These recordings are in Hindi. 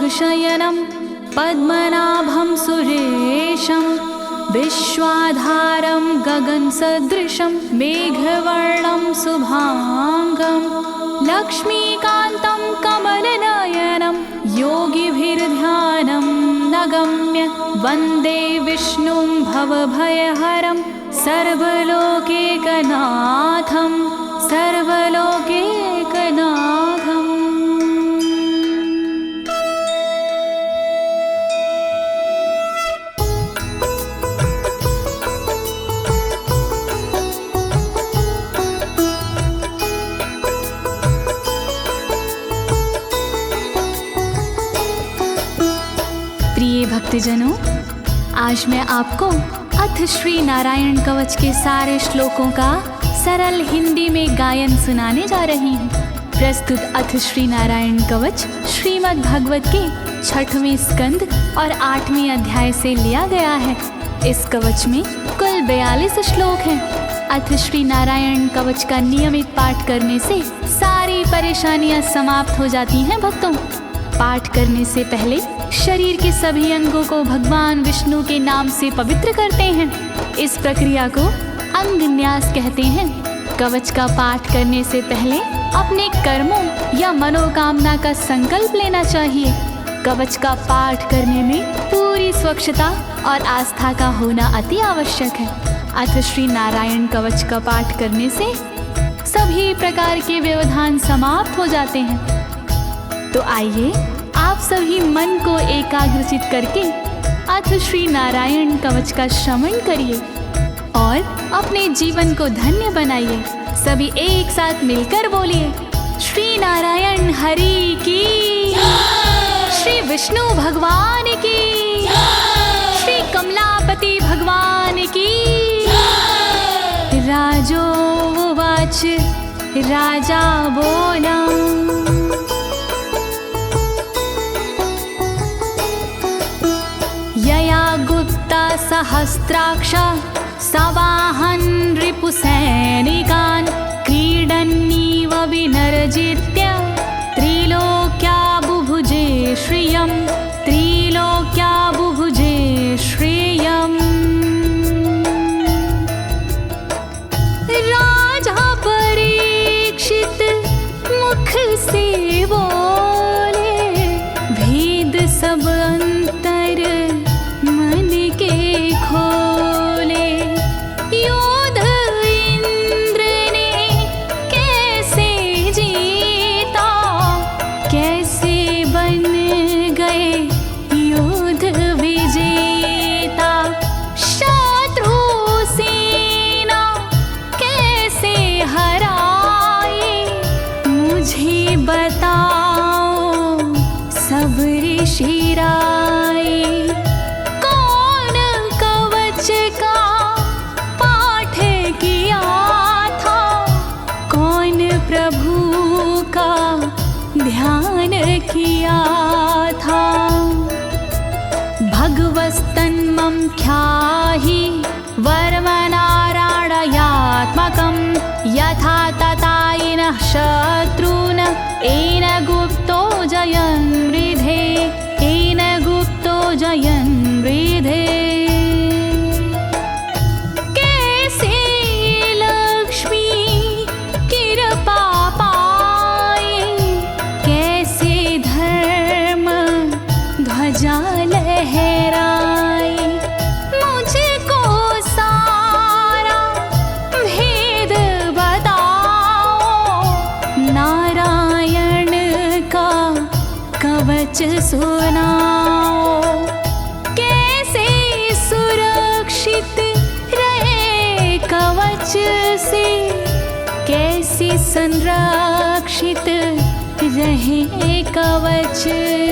शयनं पद्मनाभं सुरेशं विश्वाधारं गगनसदृशं मेघवर्णं शुभांगं लक्ष्मीकान्तं कमलनयनं योगिभिर्ध्यानं नगम्य वन्दे विष्णुं भवभयहरं सर्वलोकैकनाथं सर्वलोकैकनाथम्। प्रिय भक्तजनों, आज मैं आपको अथ श्री नारायण कवच के सारे श्लोकों का सरल हिंदी में गायन सुनाने जा रही हूँ। प्रस्तुत अथ श्री नारायण कवच श्रीमद् भागवत के 6वें स्कंद और 8वें अध्याय से लिया गया है। इस कवच में कुल 42 श्लोक हैं। अथ श्री नारायण कवच का नियमित पाठ करने से सारी परेशानियां समाप्त हो जाती हैं। भक्तों, पाठ करने से पहले शरीर के सभी अंगों को भगवान विष्णु के नाम से पवित्र करते हैं। इस प्रक्रिया को अंग न्यास कहते हैं। कवच का पाठ करने से पहले अपने कर्मों या मनोकामना का संकल्प लेना चाहिए। कवच का पाठ करने में पूरी स्वच्छता और आस्था का होना अति आवश्यक है। अथ श्री नारायण कवच का पाठ करने से सभी प्रकार के व्यवधान समाप्त हो जाते हैं। तो आइए आप सभी मन को एकाग्रचित करके अथ श्री नारायण कवच का श्रवण करिए और अपने जीवन को धन्य बनाइए। सभी एक साथ मिलकर बोलिए, श्री नारायण हरि की, श्री विष्णु भगवान की, श्री कमलापति भगवान की। राजोवाच, राजा बोला, यया गुप्ता सहस्राक्ष सवाहन रिपुसैनिकान् क्रीडन्नीव विनर्जित्य त्रिलोक्या बुभुजे श्रियं, त्रिलोक्या बुभुजे श्रियम्। राजा परीक्षित मुख से बोले, भेद सब अंतर मन के खोले। योद्ध इंद्र ने कैसे जीता, कैसे बन गए योद्ध विजेता। शत्रु सेना कैसे हराए, मुझे बताओ सब ऋषि राय। कौन कवच का पाठ किया था, कौन प्रभु का ध्यान किया था। भगवस्तन्मं ख्याहि वर्मनारायणात्मकं यथा तथा येन शत्रून् येन गुप्तो जयन् मृधे, येन गुप्तो जयन् मृधे। कैसे लक्ष्मी कृपा पाए, कैसे धर्म ध्वजा लहराए। मुझको सारा भेद बताओ, नारायण का कवच सुनाओ। कैसे सुरक्षित रहे कवच से, कैसे संरक्षित रहे कवच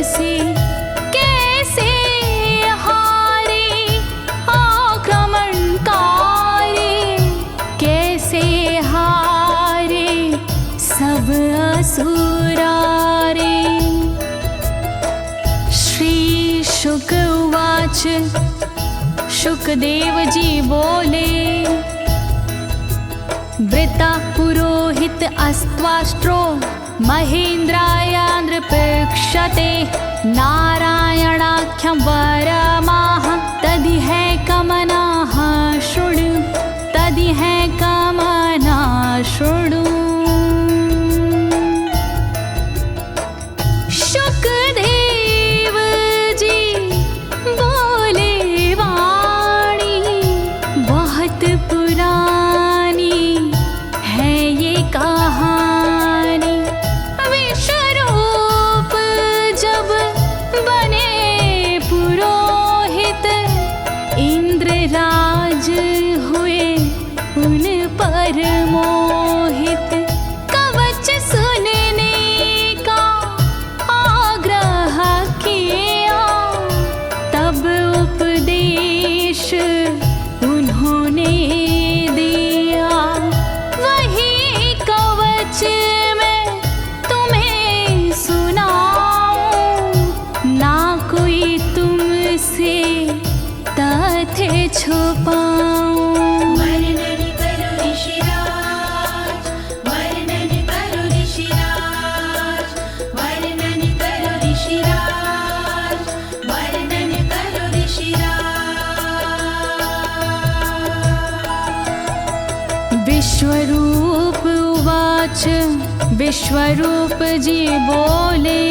से। कैसे हारे आक्रमणकारी, कैसे हारे सब असुरारे। श्री शुक उवाच, शुकदेव जी बोले, वृता पुरोहित अस्त्वाष्ट्रो महेन्द्राय नृपक्षते नारायणाख्यं वरमाह तदिह कमनाः शृणु तदिह कमना शृणु। शुकदेव जी बोले वाणी बहुत पुरानी है ये कहानी। विश्वरूप जब बने पुरोहित इंद्रराज हुए उन पर मोहित। कवच सुनने का आग्रह किया तब उपदेश उन्होंने दिया। वही कवच मैं तुम्हें सुनाऊं ना कोई तुमसे तथ्य छुपाऊं। वर्णन करो ऋषिराज, वर्णन करो ऋषिराज, वर्णन करो ऋषिराज, वर्णन करो ऋषिराज। विश्वरूप उवाच विश्वरूप जी बोले।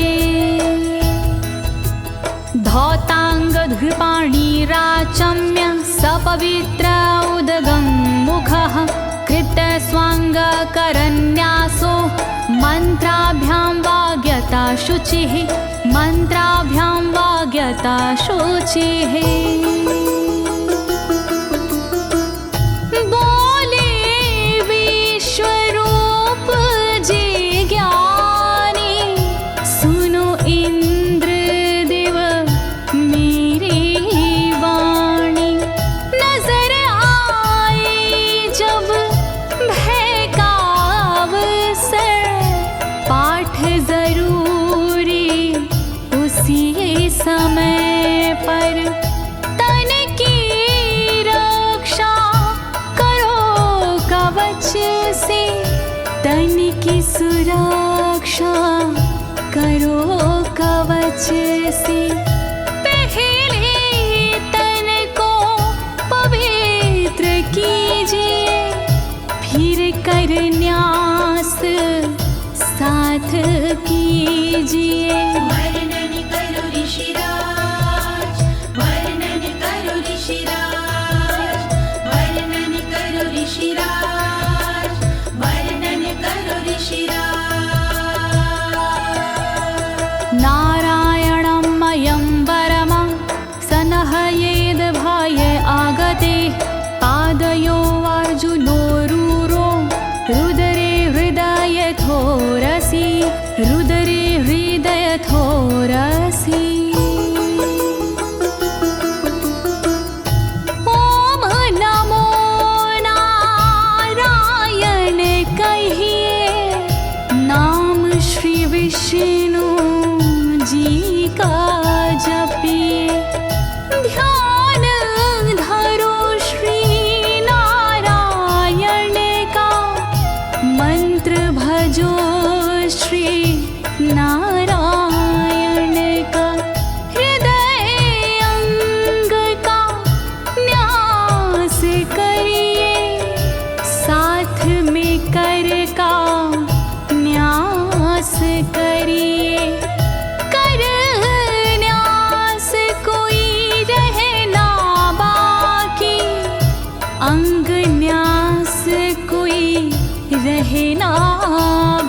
धौताङ्गधृपाणिराचम्य सपवित्र उदगं मुखः कृतस्वाङ्गकरन्यासो मन्त्राभ्यां वाग्यता शुचिः मन्त्राभ्यां वाग्यता शुचिः। बोले विश्वरूप जी ज्ञानी सुनो इंद्रदेव मेरी वाणी। नजर आई जब भय का अवसर पाठ जरूरी उसी समय पर। तन की रक्षा करो कवच से तन की सुरक्षा करो कवच से। पहले तन को पवित्र कीजिए फिर कर न्यास साथ कीजिए। वर्णन करो ऋषिराज, वर्णन करो ऋषिराज, वर्णन करो ऋषिराज, वर्णन करो ऋषिराज। नारायणं मयं वरमं सनहयेद भये आगते। पादयो अर्जुनोरूरो रुदरे हृदयथोरसि रुदरे हृदयथोरसि। ओम नमो नारायण कहिए नाम श्री विष्णु जी का जपिए। ध्यान धरो श्री नारायण का मंत्र भजो श्री नारायण का। हृदय अंग का न्यास करिए साथ में कर का न्यास करिए। कर न्यास कोई रहना बाकी अंग न्यास कोई रहना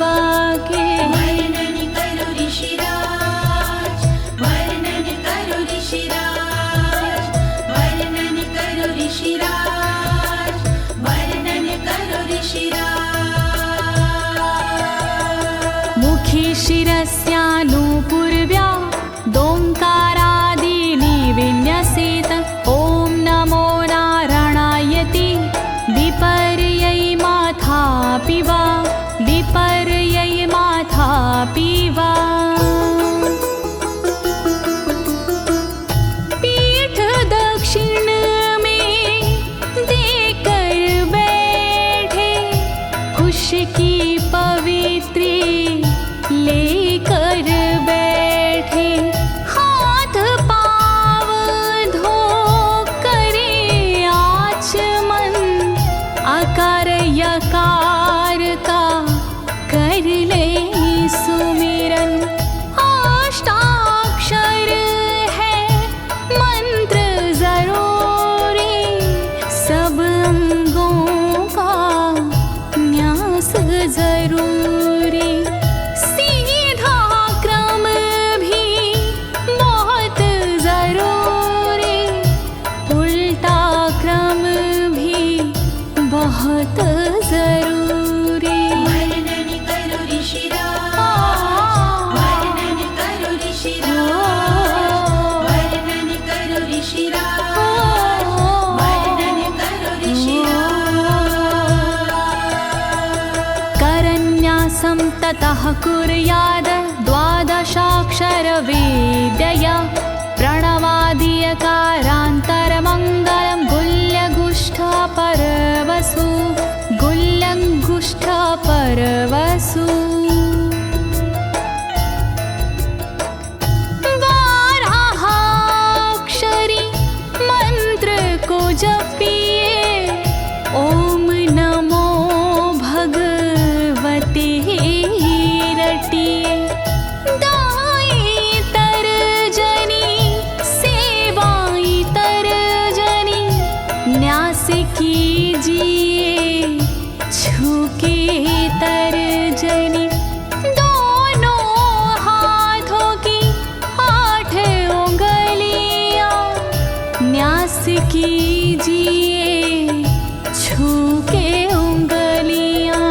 बाकी। वर्णन करो ऋषिराज, वर्णन करो ऋषिराज, वर्णन करो ऋषिराज, वर्णन करो ऋषिराज। मुखी शिरस्यानुपूर्व्या दोङ्कारादीनि विन्यसेत। ॐ नमो नारायणेति विपर्यै माथापि वा विपर्यै माथापि वा। पीठ दक्षिण में देकर बैठे खुश की पवित्री लेकर बैठे। ततः कुर्याद द्वादशाक्षरविद्यया प्रणवादियकारान्तरमङ्गलं गुल्यगुष्ठपरवसु गुल्यगुष्ठपरवसु बारहाक्षरी मंत्र को जपिए ओम नमो भगवते रटिए दाई तरजनी सेवाई तरजनी न्यास कीजिए छूके तरजनी दोनों हाथों की 8 उंगलियां न्यास कीजिए छूके उंगलियां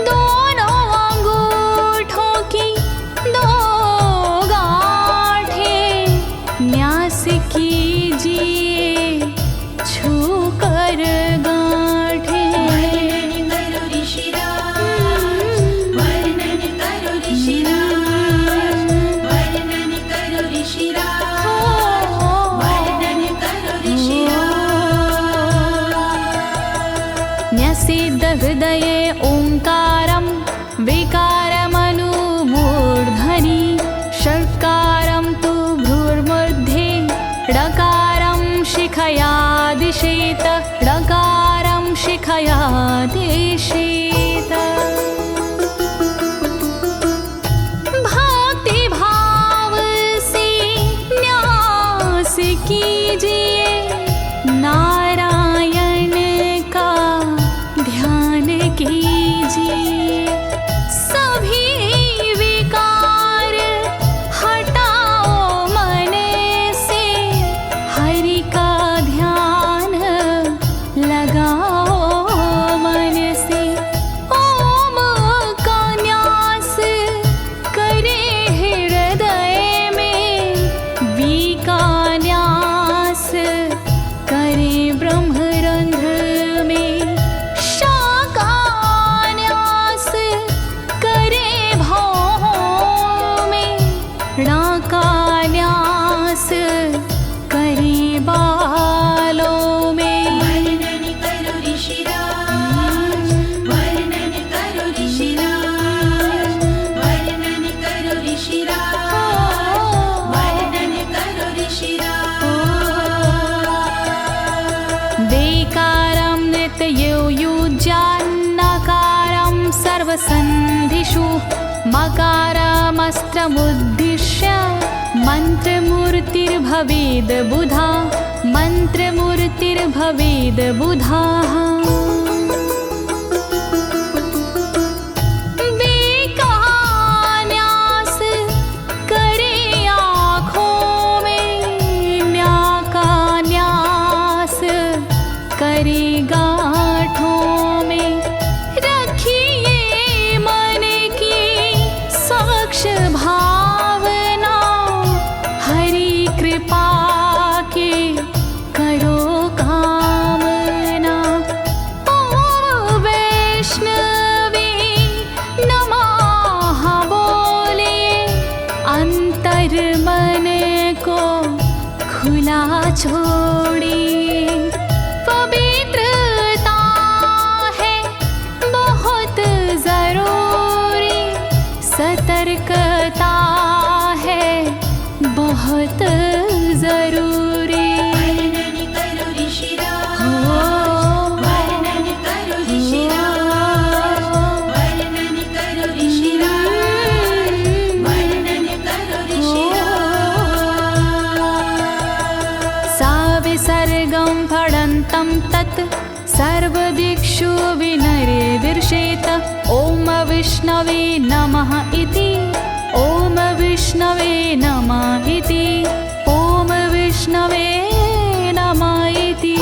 दोनों अंगूठों की 2 गांठें न्यास कीजिए छूकर गांठें। वर्णन करो ऋषिराज, वर्णन करो ऋषिराज, वर्णन करो ऋषिराज, वर्णन करो ऋषिराज। न्यसेद हृदये ओंकारं विकारमनुमूर्धनि षट्कारं तु भ्रूर्मध्ये ड़कारं शिखया दिशेत ड़कारं शिखया दिशेत। भक्ति भाव से न्यास कीजिए नारायण का ध्यान कीजिए सभी विकार हटाओ मन से हरि का ध्यान लगाओ मन से ओम का न्यास करे हृदय में वी का न्यास करे ब्रह्मरंध्र में शा का न्यास करे भौहों में णा का न्यास करे बालों में। वर्णन करो ऋषिराज, वर्णन करो ऋषिराज, वर्णन करो ऋषिराज, वर्णन करो ऋषिराज। देकारं नित्ययुज्यान्नकारं सर्वसन्धिषु मकारमस्त्रमुद्दिश्य मन्त्रमूर्तिर्भवेद् बुधा मन्त्रमूर्तिर्भवेद् बुधाः। न्यास करे आँखों में न्या का न्यास करे गांठों में रखिए मन की साक्ष भावना हरि कृपा के करो कामना। ओम वैष्णवे नमः बोले अंतर मन को खुला छोड़िए पवित्रता है बहुत जरूरी सतर्कता है बहुत जरूरी। वर्णन करो ऋषिराज, वर्णन करो ऋषिराज, वर्णन करो ऋषिराज, वर्णन करो ऋषिराज। सा विसर्गं फडन्तं तत् सर्वदिक्षु विनिर्दिशेत ओम विष्णवे नमः इति ओम विष्णवे नमः इति ओम विष्णवे नमः इति।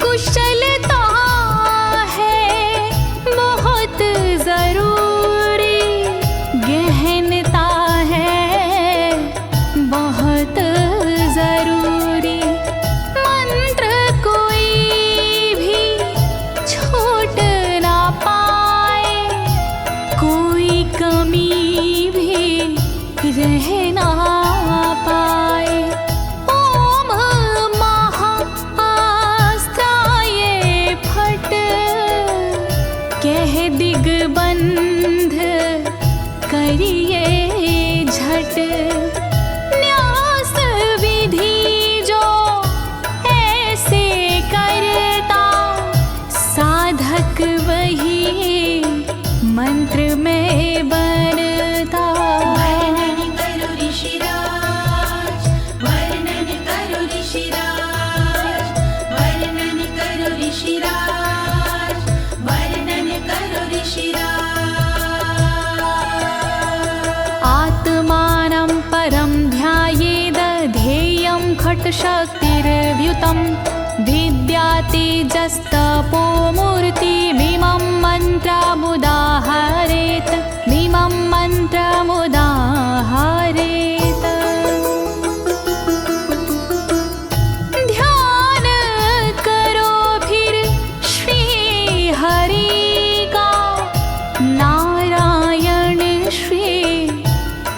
कुशलता है बहुत जरूरी गहनता है बहुत जरूरी मंत्र कोई भी छोट ना कह ना पाए। ओम महाअस्त्राय फट, कह दिग्बंध करिए झट। न्यास विधि जो ऐसे करता, साधक वही मंत्र में बनता। वर्णन करो ऋषिराज, वर्णन करो ऋषिराज, वर्णन करो ऋषिराज, वर्णन करो ऋषिराज। आत्मानं परं ध्यायेद ध्येयं खट्शक्तिर्व्युतं। विद्या तेजस्तपो मूर्तिमिमं मन्त्रमुदाहरेत्, मिमं मन्त्रमुदाहरेत्। ध्यान करो फिर श्री हरि का, नारायण श्री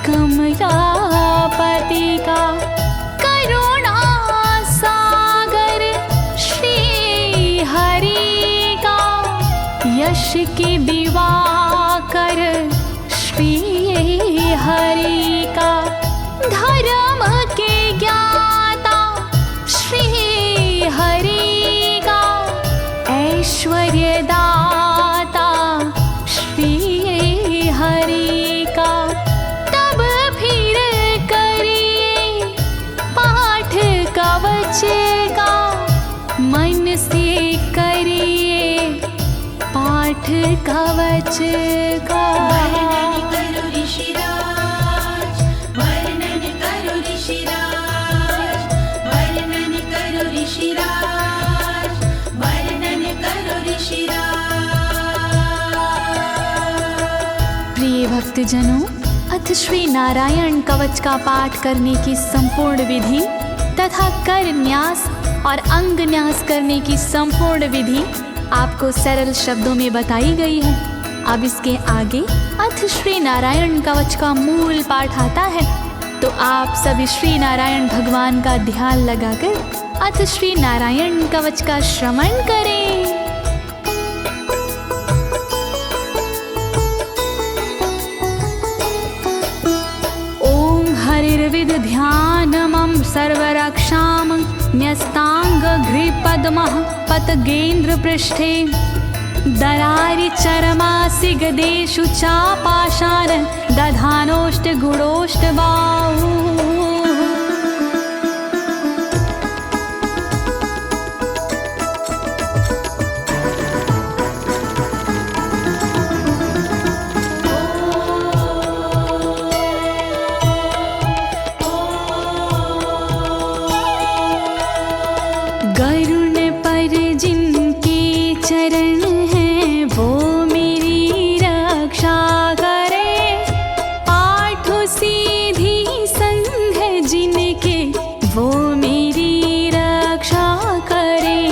कमलापति का। करुणा सागर श्री हरि का, यश के दिवाकर श्री हरि का। धर्म के ज्ञाता श्री हरि का, ऐश्वर्य दाता श्री हरि का। तब फिर करिए पाठ कवच का, मन से करिए पाठ कवच का। वर्णन करो ऋषिराज, वर्णन करो ऋषिराज, वर्णन करो ऋषिराज, वर्णन करो ऋषिराज। प्रिय भक्तजनों, अथ श्री नारायण कवच का पाठ करने की संपूर्ण विधि तथा कर न्यास और अंग न्यास करने की संपूर्ण विधि आपको सरल शब्दों में बताई गई है। अब इसके आगे अथ श्री नारायण कवच का मूल पाठ आता है, तो आप सभी श्री नारायण भगवान का ध्यान लगाकर अथ श्री नारायण कवच का श्रवण करें। ओम हरिर्विद ध्यानमं सर्वरक्षां न्यस्तांगघ्रिपद्मः पतगेन्द्र पृष्ठे। दरारि चरमासि गदेषु चापाशान दधानोष्टगुणोष्टबाहु। गरुण पर जिनके चरण हैं वो मेरी रक्षा करे। आठों सीधी संग जिनके वो मेरी रक्षा करे।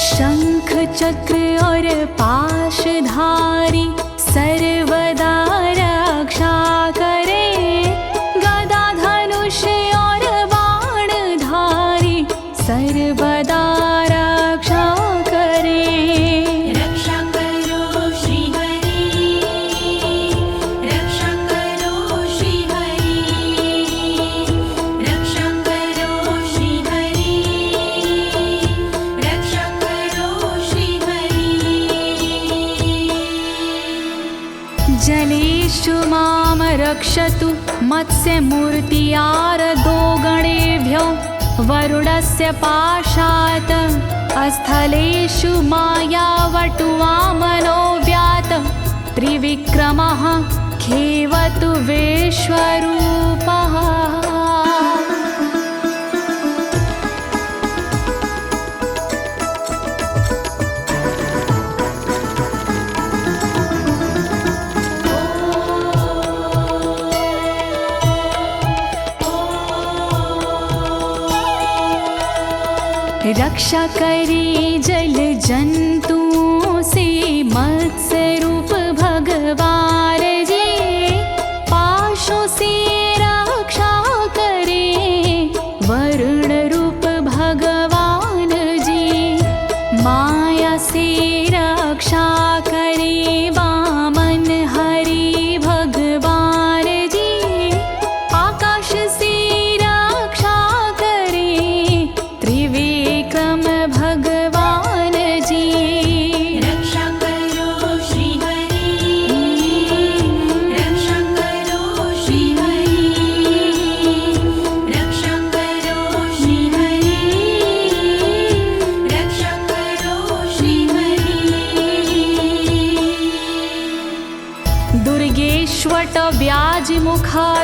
शंख चक्र और पाशधारी सर्वदा रक्षा करे। गदा धनुष और बाणधारी सर्वदा रक्षा करे। रक्षा करो श्री हरि, रक्षा करो श्री हरि, रक्षा करो श्री हरि, रक्षा करो श्री हरि। जलेषु मां रक्षतु मत्स्यमूर्तियारदो गणेभ्यो। वरुणस्य पाशात् स्थलेषु मायावटुवामनो व्यात। त्रिविक्रमः खेवतु विश्वरूपः। रक्षा करे जल जंतुओं से मत्स्य रूप भगवान जी। पाशों से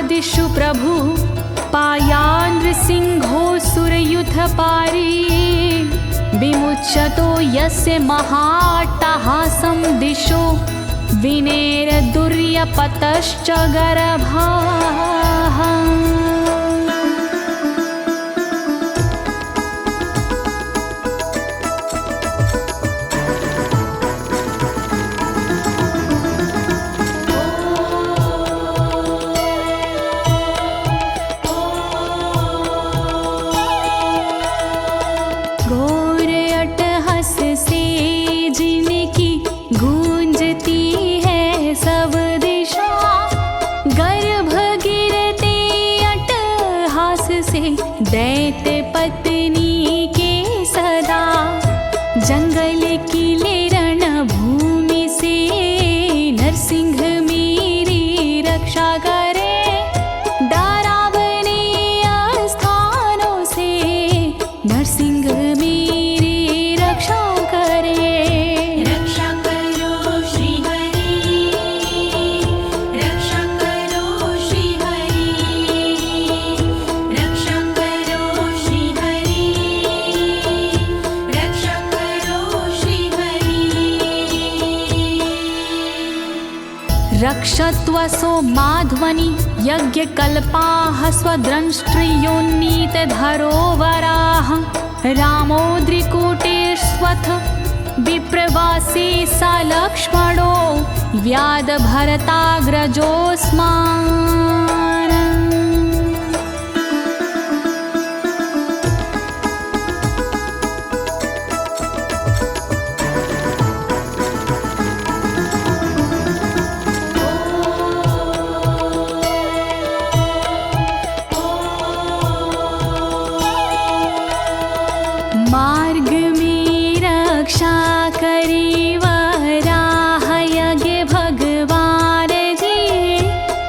दिशु प्रभु पायानृसिंहोऽसुरयुथपारी विमुच्यतो यस्य महाट्टहासं दिशो विनेरदुर्यपतश्च गर्भाः। दैत्य पत्नी के सदा जंगल किले रणभूमि से नरसिंह मेरी रक्षा करे। डरावने स्थानों से नरसिंह मेरी रक्षा करे। रक्षा करो श्री हरि, रक्षा करो श्री हरि, रक्षा करो श्री हरि, रक्षा करो श्री हरि। रक्षत्वसो माध्वनि यज्ञकल्पाः स्वद्रंष्ट्रियोन्नीतधरोवराः रामोद्रिकूटेष्वथ विप्रवासी स लक्ष्मणो व्याधभरताग्रजोऽस्मान्। मार्ग में रक्षा करी वराह यज्ञ भगवान जी,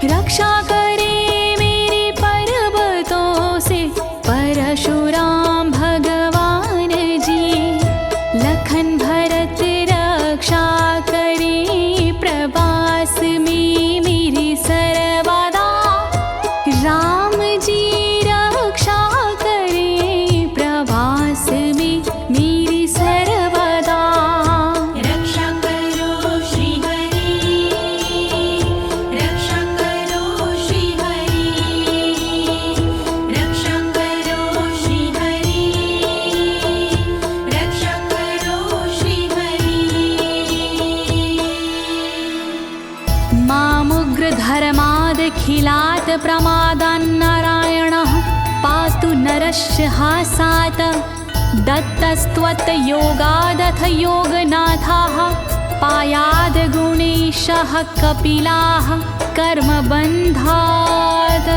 रक्षा करे मेरे पर्वतों से परशुराम भगवान जी। लखन भरत रक्षा करे प्रवास में मेरी सर्वदा, राम जी रक्षा करे प्रवास में मेरी सर्वदा। रक्षा करो श्री हरि, रक्षा करो श्री हरि, रक्षा करो श्री हरि, रक्षा करो श्री हरि। मामुग्रधर्मादखिलात् प्रमादान्नारायणः पातु नरस्य हासात्। दत्तस्त्वत्योगादथ योगनाथाः पायाद् गुणेशः कपिलाः कर्मबन्धात्।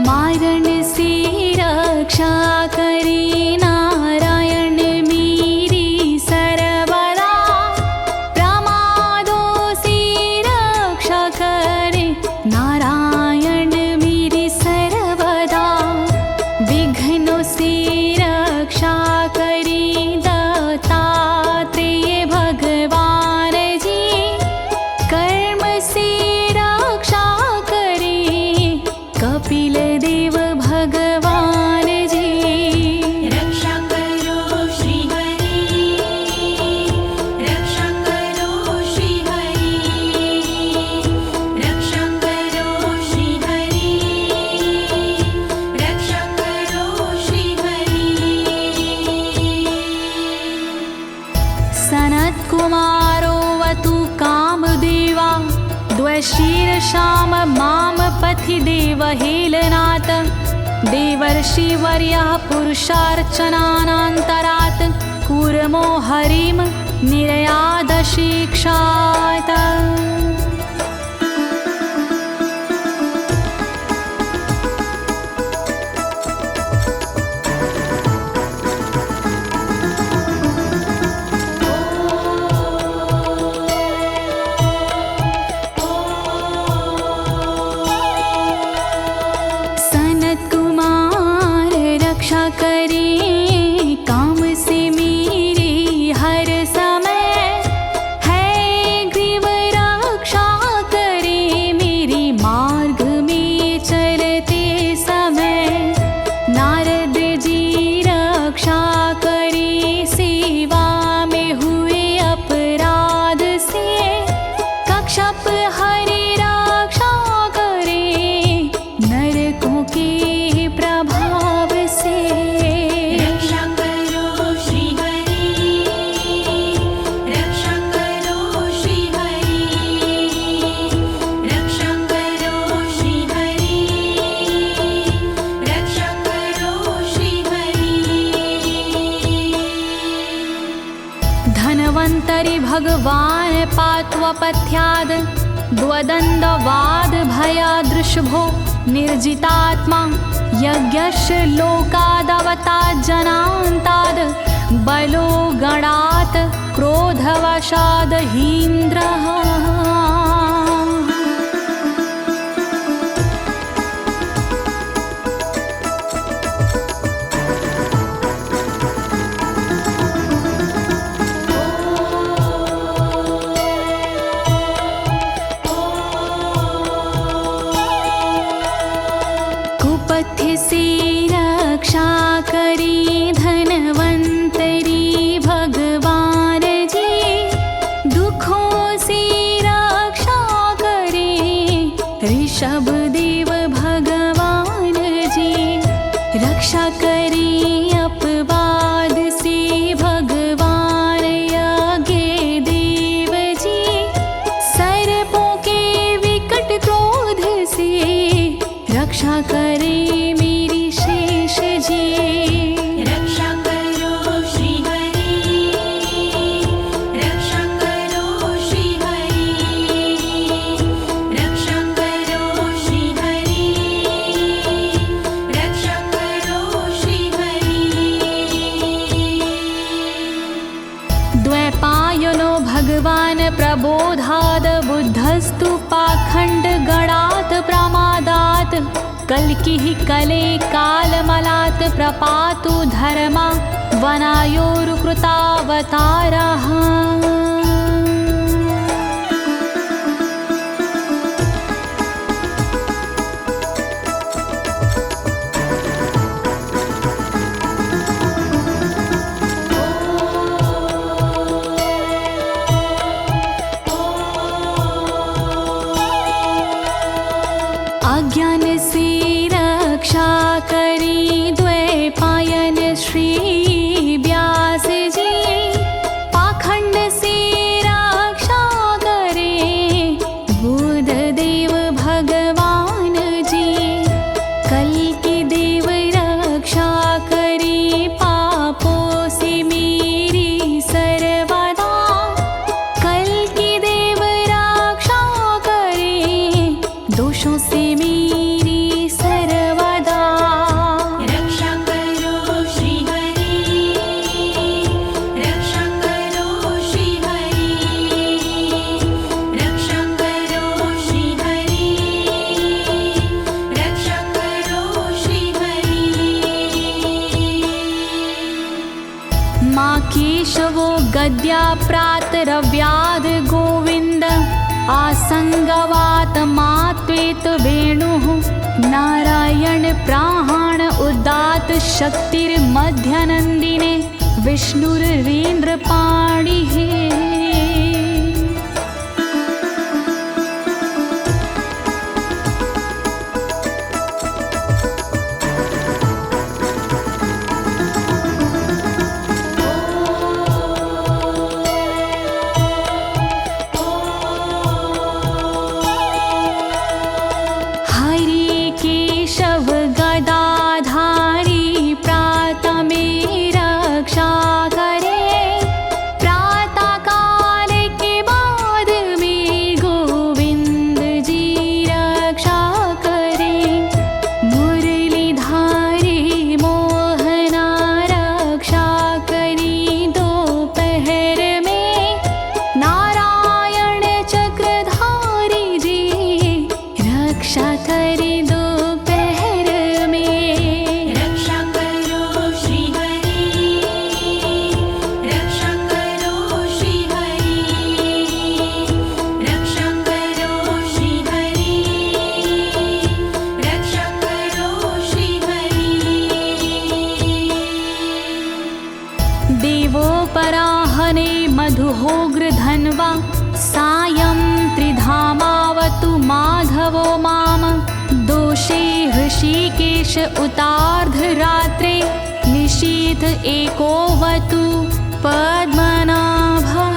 मारण से रक्षा करे नारायण मेरी सर्वदा, प्रमादों से रक्षा करे नारायण मेरी सर्वदा। विघ्नों से रक्षा करे दत्तात्रेय भगवान जी, कर्म से रक्षा करे कपिल देव भगवान जी। रक्षा करो श्री हरि, रक्षा करो श्री हरि, रक्षा करो श्री हरि, रक्षा करो श्री हरि। सनत्कुमारोऽवतु कामदेवा द्वशीर्षाम माम पथि देवहेलनात्। देवर्षिवर्यः पुरुषार्चनानन्तरात् कूर्मो हरिं निर्यादशिक्षात्। भगवान् पात्वपथ्याद् द्वदण्डवाद भयादृशभो निर्जितात्मा यज्ञस्य लोकादवतात् जनान्ताद् बलो गणात् क्रोधवशाद् हीन्द्रः। कुपथ्य से रक्षा करी धनवंतरी भगवान जी, दुखों से रक्षा करे ऋषभ देव भगवान जी। रक्षा करे अपवाद से भगवान यज्ञ देव जी, सर्पों के विकट क्रोध से रक्षा करे मेरी शेष जी। रक्षा करो श्री हरि, रक्षा करो श्री हरि, रक्षा करो श्री हरि, रक्षा करो श्री हरि। द्वैपायनो भगवान् प्रबोधाद् बुद्धस्तु पाखण्ड गणात् प्रमादात् कल्किः कले कालमलात् प्रपातु धर्मा वनायोरुकृतावतारः। अज्ञान से रक्षा करी द्वैपायन श्री व्यास जी, पाखंड से रक्षा करे बुध देव भगवान जी। कल्कि देव रक्षा करी पापों से मेरी सर्वदा, कल्कि देव रक्षा करे दोषों से मेरी सर्वदा। रक्षा करो श्री हरि, रक्षा करो श्री हरि, रक्षा करो श्री हरि, रक्षा करो श्री हरि। माँ केशवो गद्या प्रातरव्याद गोविन्द, आसंगवात मात्वेत वेणुः नारायण प्राण उदात शक्तिर्मध्यनन्दिने विष्णुरेन्द्रपाणिः। हरि केशव गदाधारी प्रातमे रक्षा करे, प्रातः काल के बाद में गोविंद जी रक्षा करे। मुरलीधारी मोहना रक्षा करी दोपहर में, नारायण चक्रधारी जी रक्षा करे दोपहर में। रक्षा करो श्री हरि, रक्षा करो श्री हरि, रक्षा करो श्री हरि, रक्षा करो श्री हरि। देवोपराहने मधुहोग्र धन्वा, सायं त्रिधामावतु माधवो माम। दोषे ऋषिकेश उतार्धरात्रे, निशीथ एकोवतु पद्मनाभः।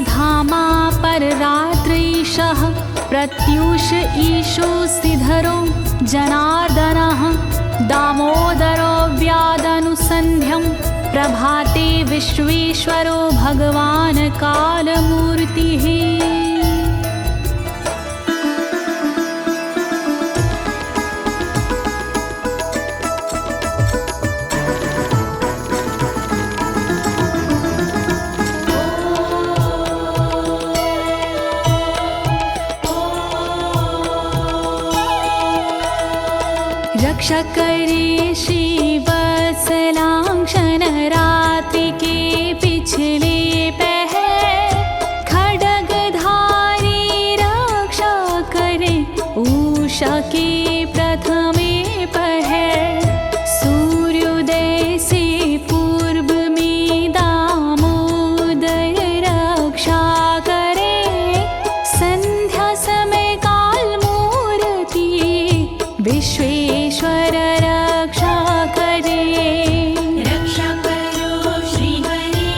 धामा पर रात्रीशः प्रत्यूष ईशो सिधरो जनार्दनः दामोदरो व्यादनुसन्ध्यं प्रभाते विश्वेश्वरो भगवान् कालमूर्तिः। रक्षा करे शिव सलांक्षण रात्रि के पिछले पहर खड्गधारी रक्षा करे उषा के प्रथमे पहर सूर्योदय से पूर्व में दामोदर रक्षा करे संध्या समय काल मूर्ति विश्वेश्वर रक्षा करे। रक्षा करो श्री हरि,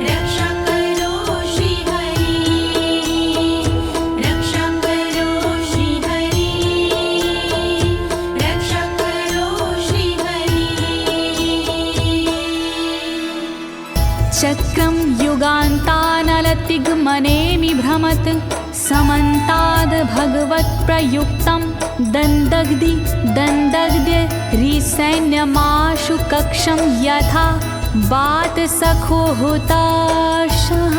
रक्षा करो श्री हरि, रक्षा करो श्री हरि, रक्षा करो श्री हरि। चक्रं युगान्तानलतिग्मनेमि भ्रमत् समन्ताद् भगवत्प्रयुक्तं दन्दग्ध्य रिसैन्यमाशु कक्षं यथा बात सखो हुताशः।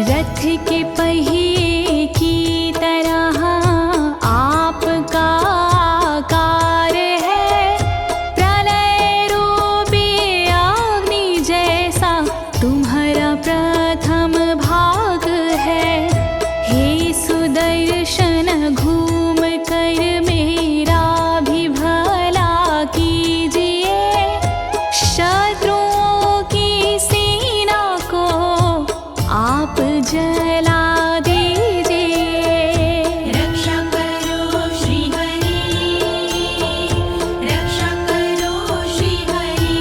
रथ के पहिए की तरह आपका आकार है, प्रलय रूपी अग्नि जैसा तुम्हारा प्रथम भाग है। हे सुदर्शन घूम कर मेरा भी भला कीजिए, शत्रुओं की सेना को आप जला दीजिए। रक्षा करो श्री हरि, रक्षा करो श्री हरि,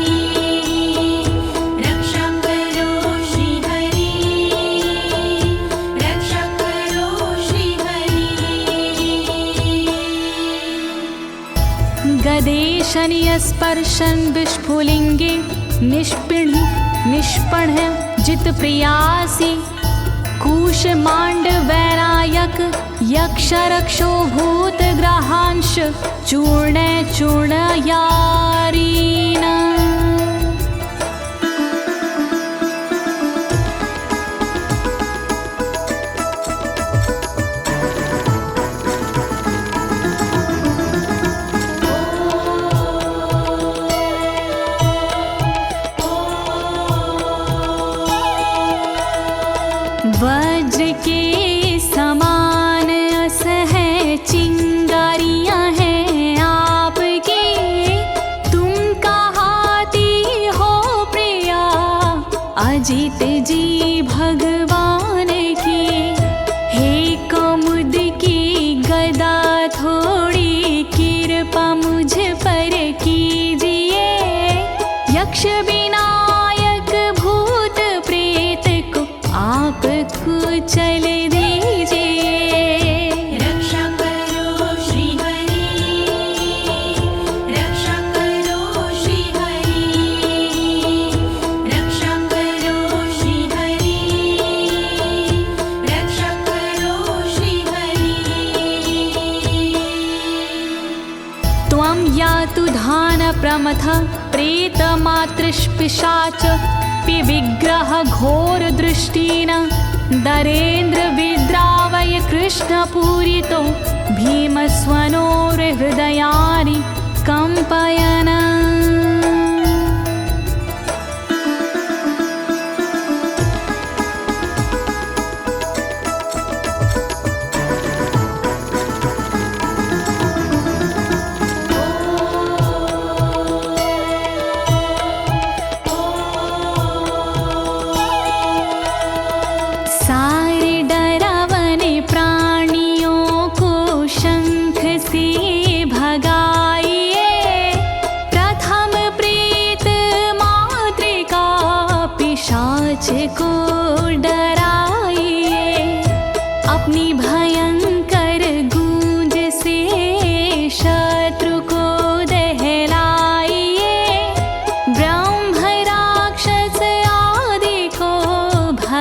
रक्षा करो श्री हरि, रक्षा करो श्री हरि। गदेशनीय स्पर्शन विस्फुलिंगे निष्पण जित प्रियासी कुश मांड वैरायक यक्ष रक्षो भूत ग्रहांश चूर्ण चूर्ण यारीना। वज्र के समान अस है चिंगारियां हैं आपकी, तुम कहाती हो प्रिया अजित जी भगवान की। हे कमुद की गदा थोड़ी कृपा मुझ पर कीजिए, यक्ष विनायक भूत प्रेत को आप कुचल दीजिए। रक्षा करो श्री हरि, रक्षा करो श्री हरि, रक्षा करो श्री हरि, रक्षा करो श्री हरि। त्वं यातु धान प्रमथ प्रेत मातृपिशाच विग्रह घोर दृष्टिन दरेन्द्र विद्रावय कृष्ण पूरितो भीमस्वनोर हृदयानि कंपयन।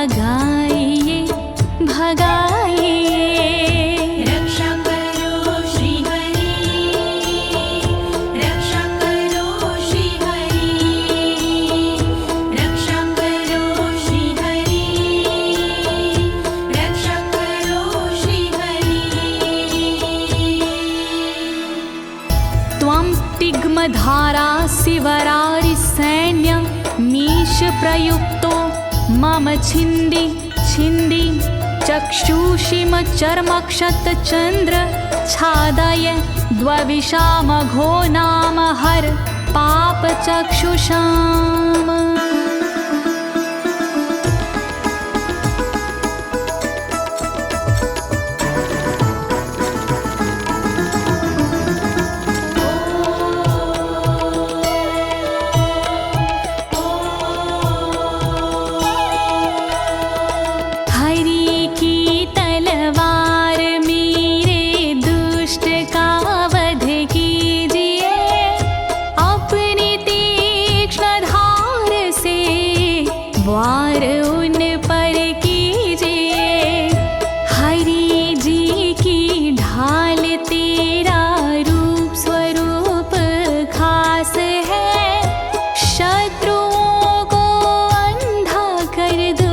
भगाइए भगाइए। रक्षा करो श्री हरि, रक्षा करो श्री हरि, रक्षा करो श्री हरि, रक्षा करो श्री हरि। त्वं तिग्मधारा शिवरारि सैन्य मीश प्रयुक्तो मम छिन्दी छिन्दी चक्षुषीम चर्मक्षतचन्द्र छादय द्वविषामघो नाम हर पापचक्षुषाम्। वार उन पर कीजिए, हरि जी की ढाल तेरा रूप स्वरूप खास है, शत्रुओं को अंधा कर दो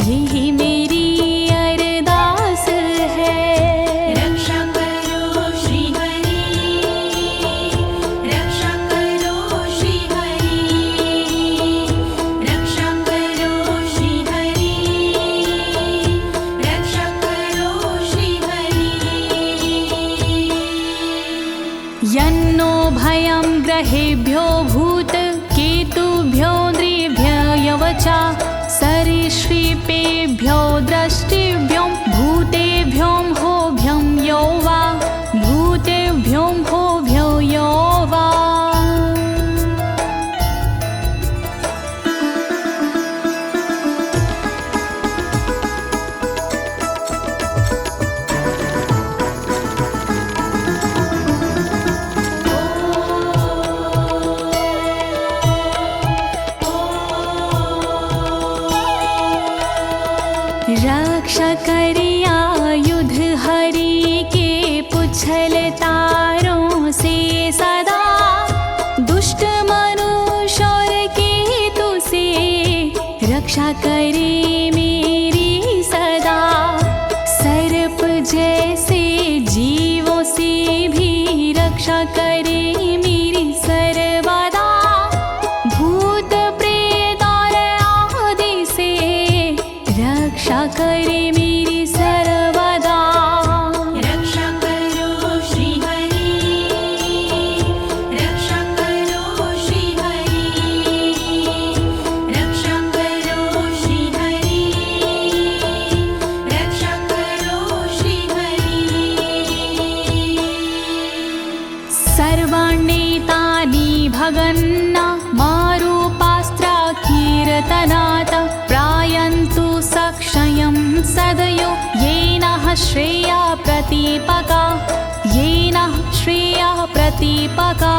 यही मेरी अरदास है। रक्षा करो श्री हरि, रक्षा करो श्री हरि, रक्षा करो श्री हरि, रक्षा करो श्री हरि। यन्नो भयं ग्रहेभ्यो भूत केतुभ्यो नृभ्ययवचा सरीसृपेभ्यो दृष्टिभ्यो भूतेभ्यो होभ्यं यो वा भूतेभ्यो होभ्यो यो वा। रक्षा करिया युद्ध हरि के पुछल तारों से सदा, दुष्ट मनुष्य और केतु से रक्षा करे मेरी सदा। सर्प जैसे जीवों से भी रक्षा करे मेरी सर्वदा, भूत प्रेत और आदि से रक्षा करे मेरी सर्वदा। रक्षा करो श्री हरि, रक्षा करो श्री हरि, रक्षा करो श्री हरि, रक्षा करो श्री हरि। सर्वाण्येतानि भगन्ना मारूपास्त्रा कीर्तनात् प्रायन्तु सक्षयं सदयो येन श्रेया प्रतीपका, येन श्रेया प्रतीपका।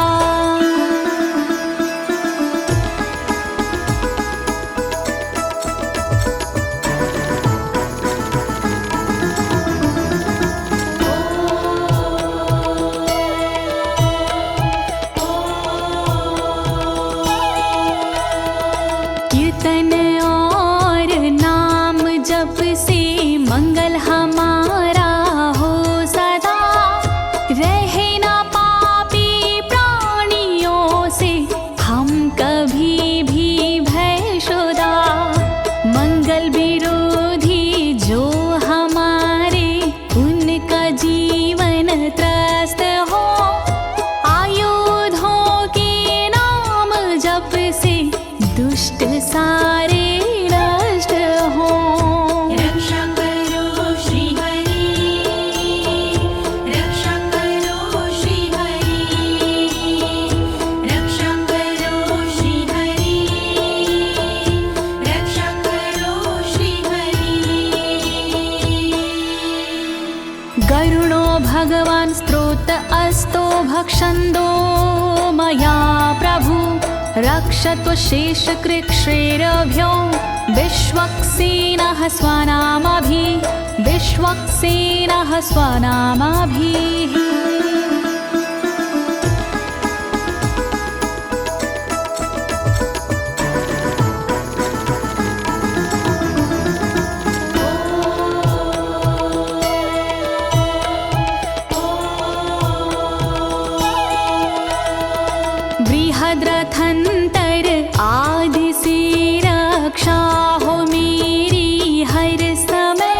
कीर्तन और नाम जप से मंगल हमारा हो सदा, रहे ना पापी प्राणियों से हम कभी भी भयशुदा। मंगल विरोधी जो हमारे उनका जीवन त्रस्त हो, आयुधों के नाम जप से दुष्ट सारे नष्ट हो। रक्षा करो श्री हरि, रक्षा करो श्री हरि, रक्षा करो श्री हरि, रक्षा करो श्री हरि। गरुणो भगवान् स्तोत्र अस्तो भक्षन्दो मया प्रभु, रक्षत्व शेषकृच्छ्रेरभ्यो विश्वक्सेनः स्वनामभिः बृहद्रथंतर आदि से रक्षा हो मेरी हर समय,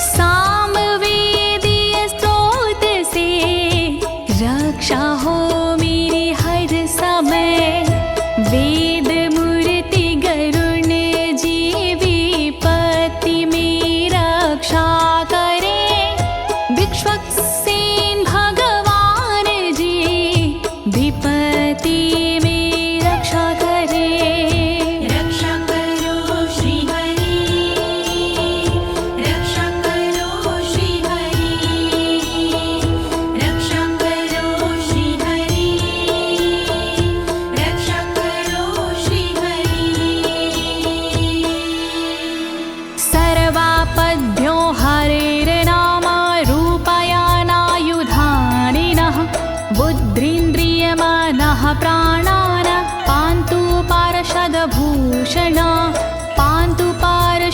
सामवेदीय स्रोत से रक्षा हो मेरी हर समय। वेद मूर्ति गरुण जी विपत्ति में रक्षा करे, विश्वक्सेन भगवान जी विपत्ति में रक्षा करे। रक्षा करो श्री हरि, रक्षा करो श्री हरि, रक्षा करो श्री हरि, रक्षा करो श्री हरि। सर्वापद्भ्यो हरेर्नाम रूपयानायुधानिनः, बुद्धिन्द्रियमनः प्राणान् पान्तु पार्षदभूषण, पान्तु पार्षदभूषणाः।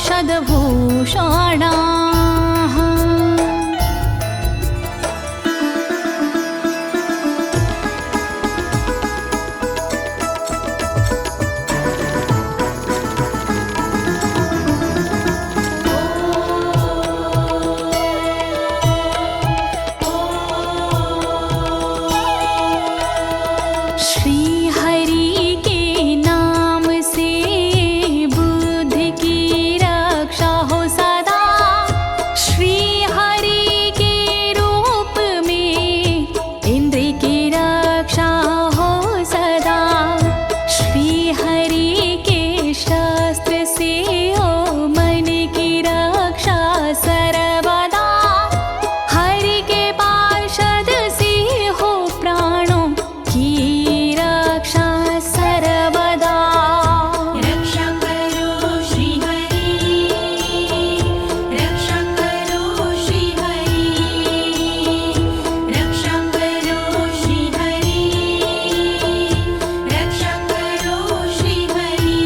श्री हरि के नाम से बुद्धि की रक्षा हो सदा, श्री हरि के रूप में इंद्रिय की रक्षा हो सदा, श्री हरि के शस्त्र से हो मन की रक्षा सर्वदा, हरि के पार्षद से हो प्राणों की रक्षा सर्वदा। रक्षा करो श्री हरि, रक्षा करो श्री हरि, रक्षा करो श्री हरि, रक्षा करो श्री हरि।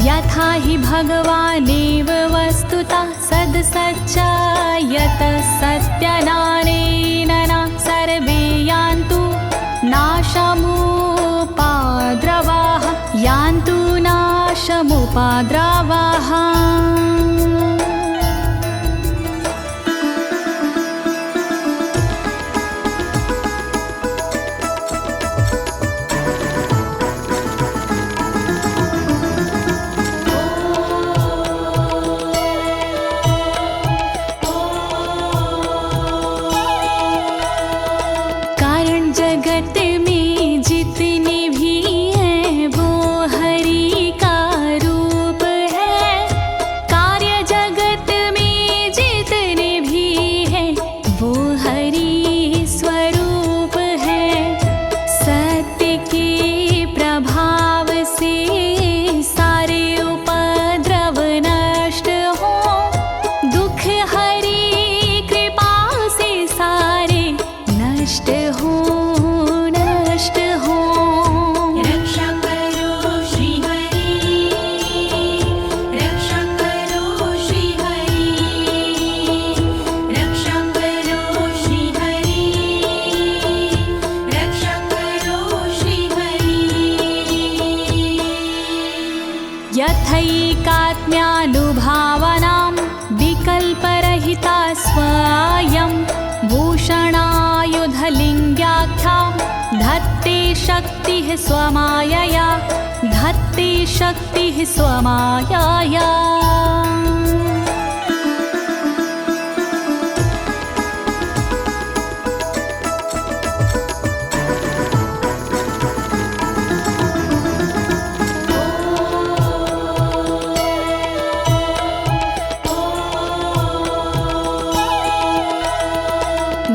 यथा हि भगवानेव वस्तुतः सद्सच्चायतः सत्यनानेन न सर्वे यान्तु नाशमुपाद्रवाः, यान्तु नाशमुपाद्रवाः। कारण जगत में जितने भी हैं वो हरि का रूप है, कार्य जगत में जितने भी हैं वो हरि स्वरूप है। सत्य के प्रभाव से सारे उपद्रव नष्ट हो, दुख हरि कृपा से सारे नष्ट हो, नष्ट हो। रक्षा करो श्री हरि, रक्षा करो श्री हरि, रक्षा करो श्री हरि, रक्षा करो श्री हरि। यथैकात्म्यानुभावनां विकल्परहिता स्वयं भूषणायुधलिङ्ग्याख्या, धत्ते शक्तिः स्वमायया, धत्ते शक्तिः स्वमायया।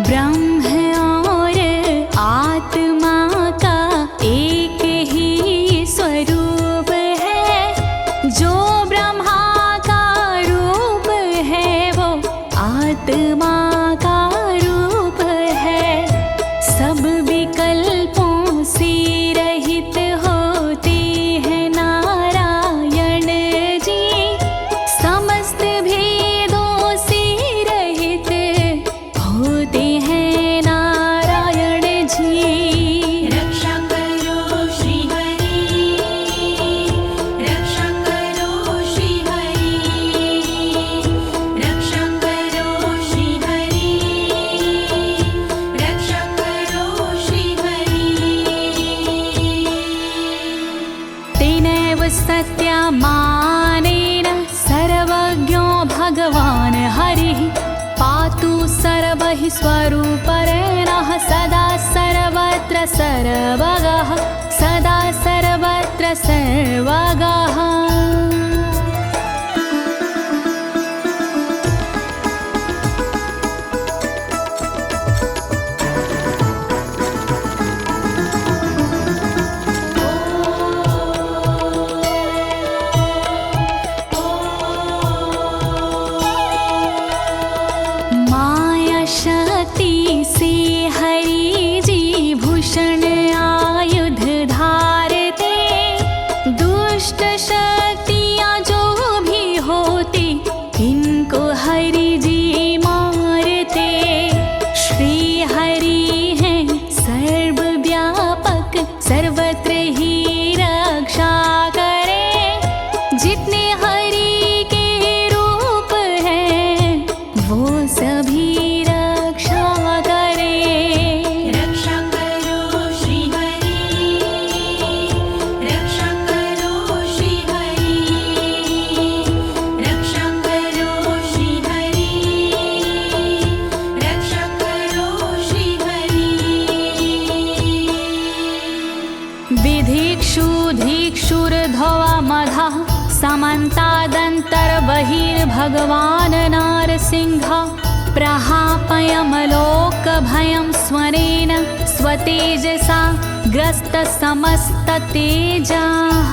ब्रह्म और आत्मा का एक ही स्वरूप हि स्वरूपरेणः सदा सर्वत्र सर्वगः सदा सर्वत्र सर्वगः। समन्तादन्तर्बहिर्भगवान् नारसिंहः प्रहापयमलोकभयं स्वरेण स्वतेजसा ग्रस्तसमस्ततेजाः।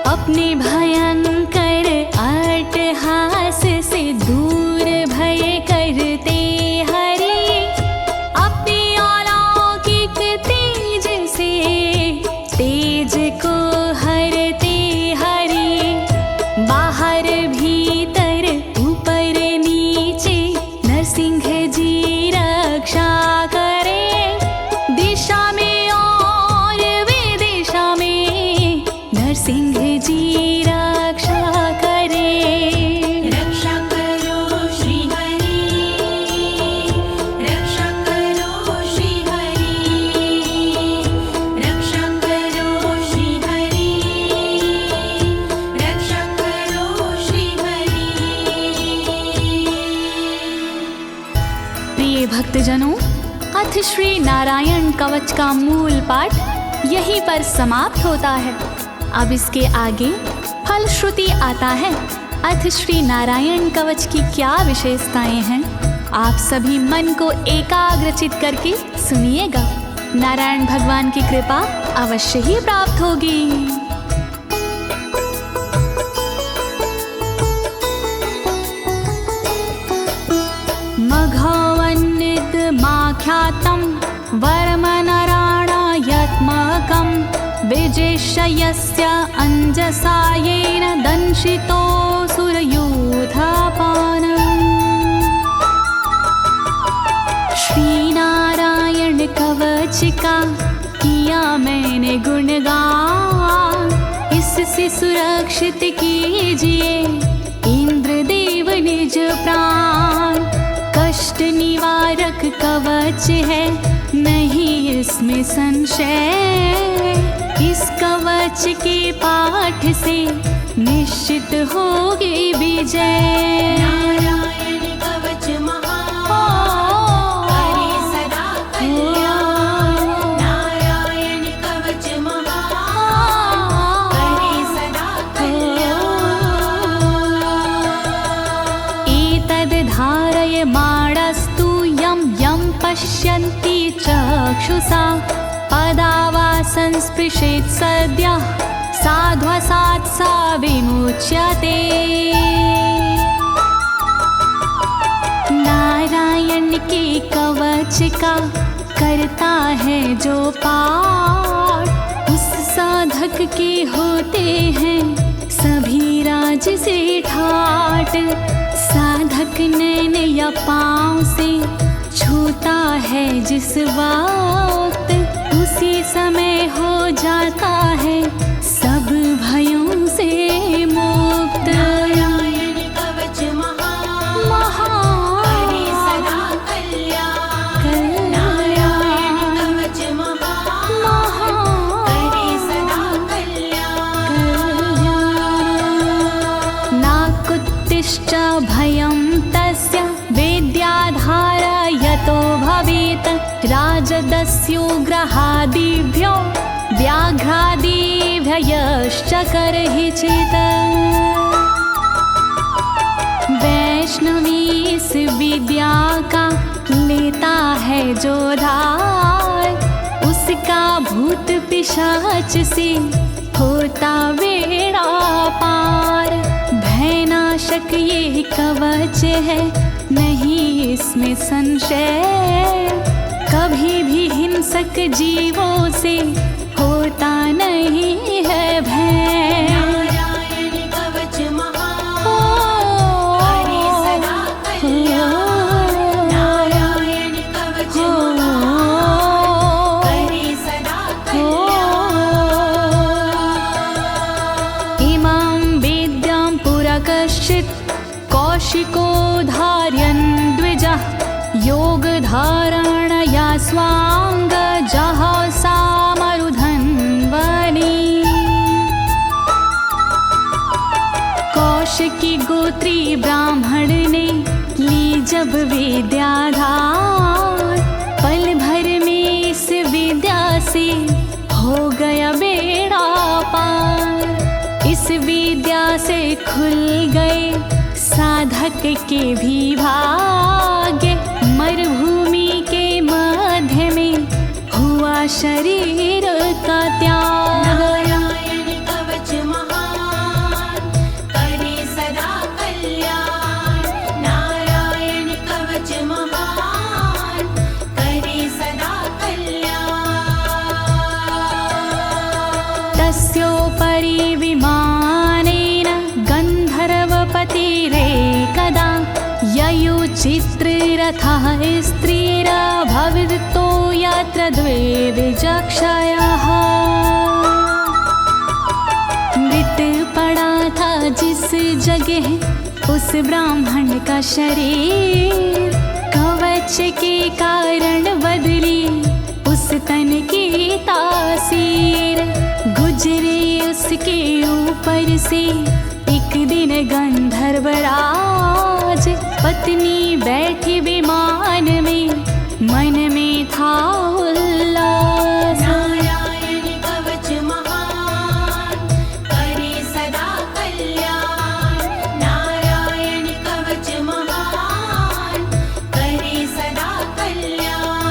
अपने भयंकर अट्टहास से दूर भय करते हरि अपने अलौकिक तेज से तेज को हरते हरि बाहर भीतर ऊपर नीचे नरसिंह जी रक्षा करे दिशा में और विदिशा में नरसिंह जी रक्षा करे। रक्षा करो श्री हरि रक्षा करो श्री हरि रक्षा करो श्री हरि रक्षा करो श्री हरि। प्रिय भक्तजनों, अथ श्री नारायण कवच का मूल पाठ यहीं पर समाप्त होता है। अब इसके आगे फलश्रुति आता है। अथ श्री नारायण कवच की क्या विशेषताएं हैं, आप सभी मन को एकाग्रचित करके सुनिएगा। नारायण भगवान की कृपा अवश्य ही प्राप्त होगी। मघवन्नित माख्यातं वर्मनराणायत्मकं विजेशयस्य अंजसायेन दंशितोऽसुरयूथपानम्। श्री नारायण कवच का किया मैंने गुणगान, इससे सुरक्षित कीजिए इंद्रदेव निज प्राण। कष्ट निवारक कवच है नहीं इसमें संशय, इस कवच के पाठ से निश्चित होगी विजय। नारायण कवच महान करे सदा कल्याण नारायण कवच महान करे सदा कल्याण। एतद् धारयमाणस्तु यं यं पश्यन्ति चक्षुषा पदा वा संस्पृशेत् सद्यः साध्वसात् सा विमुच्यते। नारायण के कवच का करता है जो पाठ, उस साधक के होते हैं सभी राज से ठाट। साधक नैन या पाँव से छूता है जिस वक्त, उसी समय हो जाता है सब भयों से मुक्त। मत्स्योग्रहादिभ्यो व्याघ्रादिभ्यश्च करहि चित्। वैष्णवी इस विद्या का लेता है जो धार, उसका भूत पिशाच से होता बेड़ा पार। भयनाशक ये कवच है, नहीं इसमें संशय, कभी भी हिंसक जीवों से होता नहीं है भय। नारायण कवच महान, करे सदा कल्याण। नारायण कवच महान, करे सदा कल्याण। इमां विद्यां पुरा कश्चित् कौशिको धारयन् द्विजः, योगधारणया स्वांग जहसा मरुधन्वने। कौशिकी गोत्री ब्राह्मण ने ली जब विद्याधार, पल भर में इस विद्या से हो गया बेड़ा पार। इस विद्या से खुल गए साधक के भी भाग्य, मरुभूमि के मध्य में हुआ शरीर का त्याग। नारायण कवच महान, करे सदा कल्याण। नारायण कवच महान, करे सदा कल्याण। तस्योपरि विमानेन गन्धर्वपतिरेकदा, ययुचित्ररथः स्त्रीरभवितो यत्र द्वे विचक्षयः। मृत पड़ा था जिस जगह उस ब्राह्मण का शरीर, कवच के कारण बदली उस तन की तासीर। गुजरे उसके ऊपर से एक दिन गंधर्वराज, पत्नी बैठी विमान में, मन में था उल्लास। नारायण कवच महान, करे सदा कल्याण। नारायण कवच महान, करे सदा कल्याण।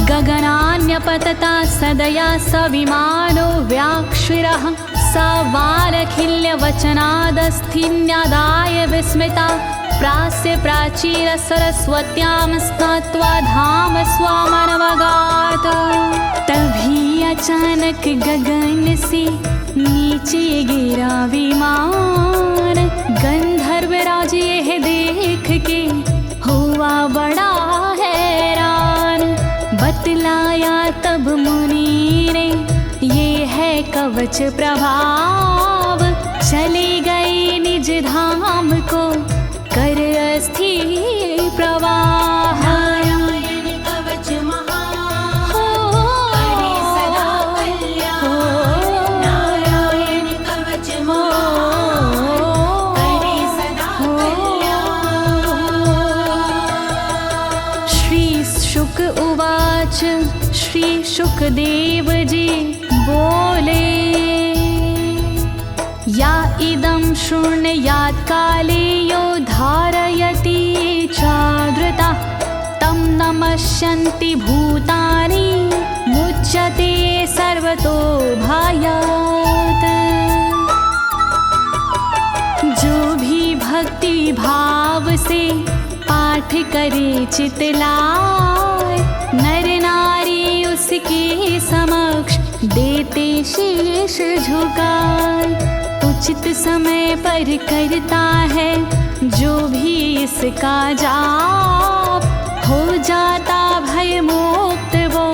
गगनान्यपतता सदया स विमानो व्याक्षिरः, स वालखिल्यवचनादस्थिन्यादाय विस्मिता, प्रास्य प्राचीर सरस्वत्यां स्नात्वा धाम स्वामनवगात। तभी अचानक गगन से नीचे गिरा विमान, गंधर्वराज यह देख के हुआ बड़ा हैरान। बतलाया तब मुनि ने ये है कवच प्रभाव, चले गए निज धाम को कर अस्थिर प्रवाह। नारायण कवच महान, करे सदा कल्याण। नारायण कवच महान, करे सदा कल्याण। श्री शुक उवाच, श्री शुकदेव जी बोले, या इदं शृणुयात् काले यो धारयति चादृता, तं नमस्यन्ति भूतानि मुच्यते सर्वतो भयात्। जो भी भक्ति भाव से पाठ करे चितलाय, नर नारी उसके समक्ष देते शीश झुकाए। उचित समय पर करता है जो भी इसका जाप, हो जाता भय मुक्त वो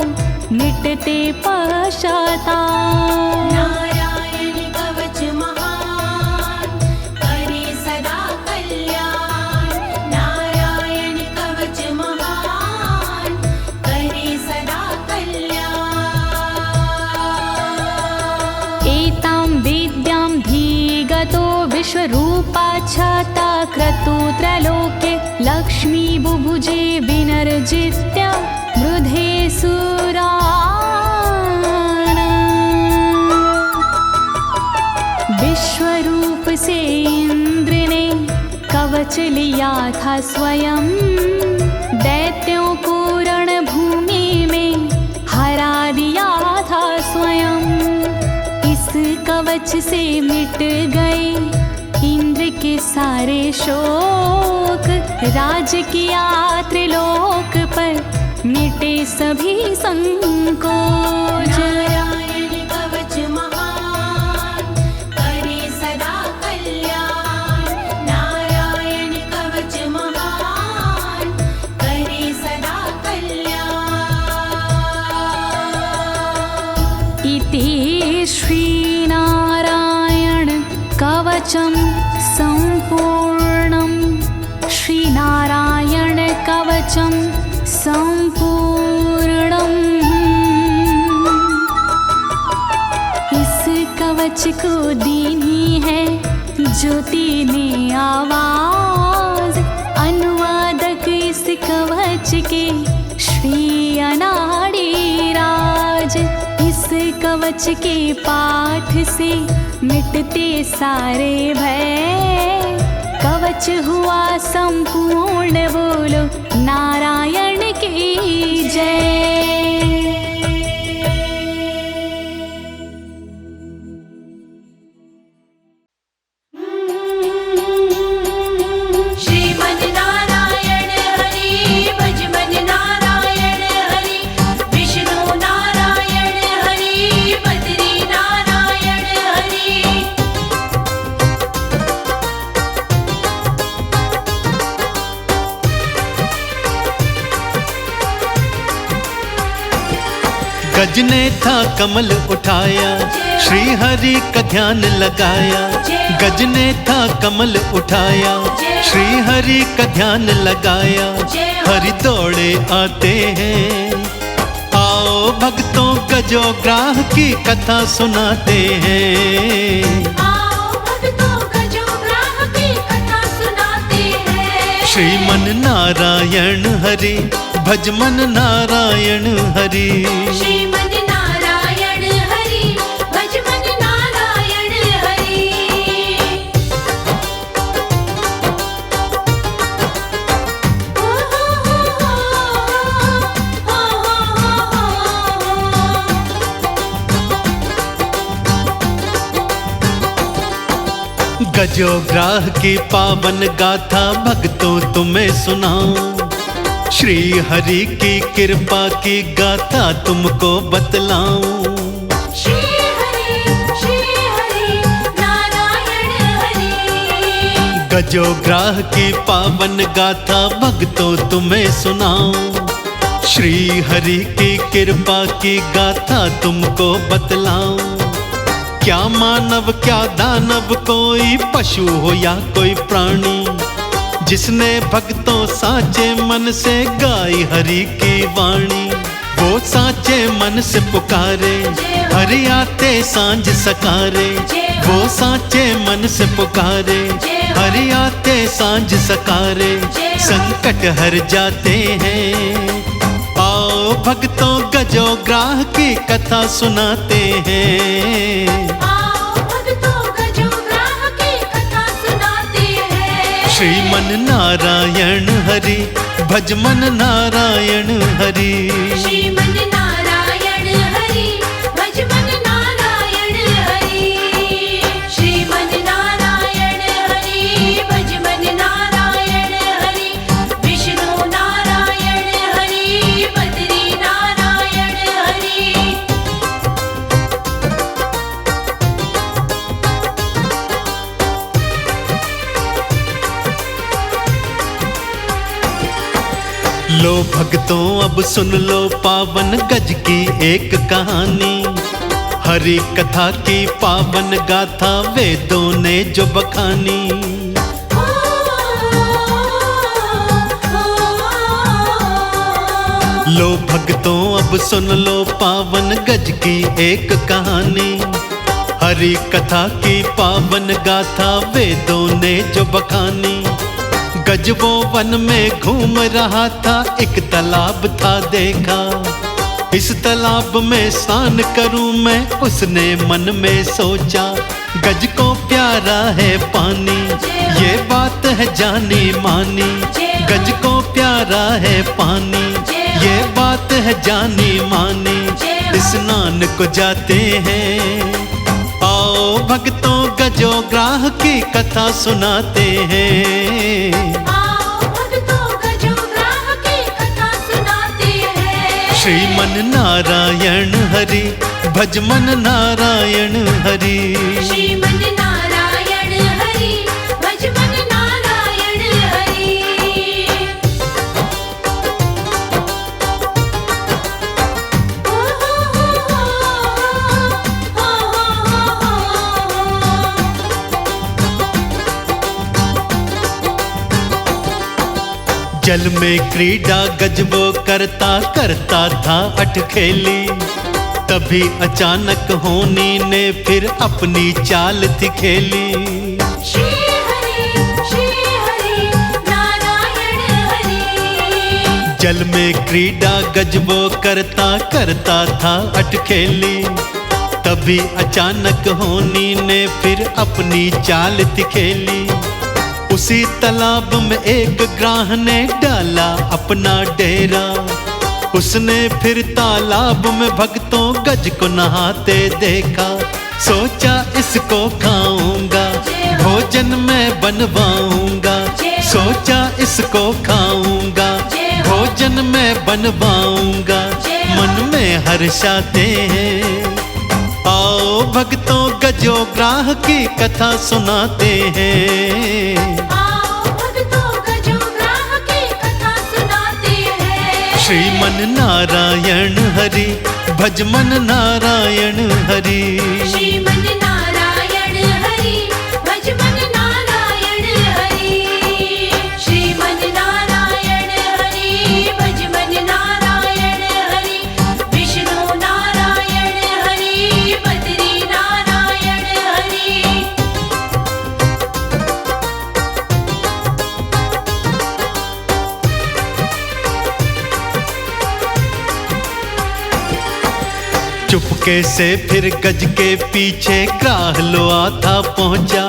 मिटते पश्चाताप। नारायण कवच महान, करे सदा कल्याण। नारायण कवच महान, करे सदा कल्याण। एतां विद्यां धीगतो विश्वरूपाच्छता क्रतु त्रलोके, लक्ष्मी बुभुजे विनर्जित्य मृधे सुराना। विश्वरूप से इंद्र ने कवच लिया था स्वयं, दैत्यों को रणभूमि में हरा दिया था स्वयं। इस कवच से मिट गए इंद्र के सारे शोक, राज किया त्रिलोक पर मिटे सभी संकोच। नारायण कवच महान करे सदा कल्याण, नारायण कवच महान करे सदा कल्याण। इति श्रीनारायण कवचं सम्पूर्णं, श्रीनारायण कवचं सम्पूर्णम्। इस कवच को दीनी है ज्योति ने आवाज, अनुवादक इस कवच के श्री अनाड़ी राज। इस कवच के पाठ से मिटते सारे भय, कवच हुआ संपूर्ण, बोलो नारायण की जय। श्रीमन नारायण हरि भज मन नारायण हरि, विष्णु नारायण हरि बद्री नारायण हरि। गज ने था कमल उठाया, श्री हरि का ध्यान लगाया। गज ने था कमल उठाया, श्री हरि का ध्यान लगाया। हरि दौड़े आते हैं, आओ भक्तों गजो ग्राह की कथा सुनाते हैं। आओ भक्तों गजो ग्राह की कथा सुनाते हैं। श्रीमन नारायण हरि भज मन नारायण हरि। श्रीमन नारायण हरि भज मन नारायण हरि। ओ हो हो हो हो। गजो ग्राह की पावन गाथा भक्तों तुम्हें सुनाऊं, श्री हरि की कृपा की गाथा तुमको बतलाऊं। श्री हरि नारायण हरि। गजो ग्राह की पावन गाथा भक्तों तुम्हें सुनाऊं, श्री हरि की कृपा की गाथा तुमको बतलाऊं। क्या मानव क्या दानव, कोई पशु हो या कोई प्राणी, जिसने भक्तों साचे मन से गाई हरि की वाणी। वो साचे मन से पुकारे, हरि आते सांझ सकारे। वो साचे मन से पुकारे, हरि आते सांझ सकारे। संकट हर जाते हैं, आओ भक्तों गजो ग्राह की कथा सुनाते हैं। श्रीमन नारायण हरि भज मन नारायण हरि। श्रीमन नारायण हरि भज मन नारायण हरि। श्रीमन नारायण हरि भज मन नारायण हरि, विष्णु नारायण हरि बद्री नारायण हरि। लो भक्तों अब सुन लो पावन गज की एक कहानी, हरि कथा की पावन गाथा वेदों ने जो बखानी। लो भक्तों अब सुन लो पावन गज की एक कहानी, हरि कथा की पावन गाथा वेदों ने जो बखानी। गज वो वन में घूम रहा था, एक तालाब था देखा। इस तालाब में स्नान करूं मैं, उसने मन में सोचा। गज को प्यारा है पानी, ये बात है जानी मानी। गज को प्यारा है पानी, ये बात है जानी मानी। स्नान को जाते हैं, आओ भक्तों गजो ग्राह की कथा सुनाते हैं। आओ भक्तों गजो ग्राह की कथा सुनाते हैं। श्रीमन नारायण हरि, भजमन नारायण हरि। श्रीमन नारायण हरि, भजमन नारायण हरि। ओ हो जल में क्रीड़ा गज वो करता करता था अटखेली। तभी अचानक होनी ने फिर अपनी चाल थी खेली। श्री हरि नारायण हरि। जल में क्रीड़ा गज वो करता करता था अटखेली। तभी अचानक होनी ने फिर अपनी चाल थी खेली। उसी तालाब में एक ग्राह ने डाला अपना डेरा। उसने फिर तालाब में भक्तों गज को नहाते देखा। सोचा इसको खाऊंगा, भोजन में बनवाऊंगा। सोचा इसको खाऊंगा, भोजन में बनवाऊंगा। मन में हर्षाते हैं, आओ भक्तों गजो ग्राह की कथा सुनाते हैं। आओ भक्तों गजो ग्राह की कथा सुनाते हैं। श्रीमन नारायण हरि, भजमन नारायण हरि। श्रीमन नारायण हरि, भजमन नारायण हरि। श्रीमन नारायण हरि, भजमन नारायण हरि। विष्णु नारायण हरि, बद्री नारायण हरि। चुपके से फिर गज के पीछे ग्राह लो आता पहुंचा।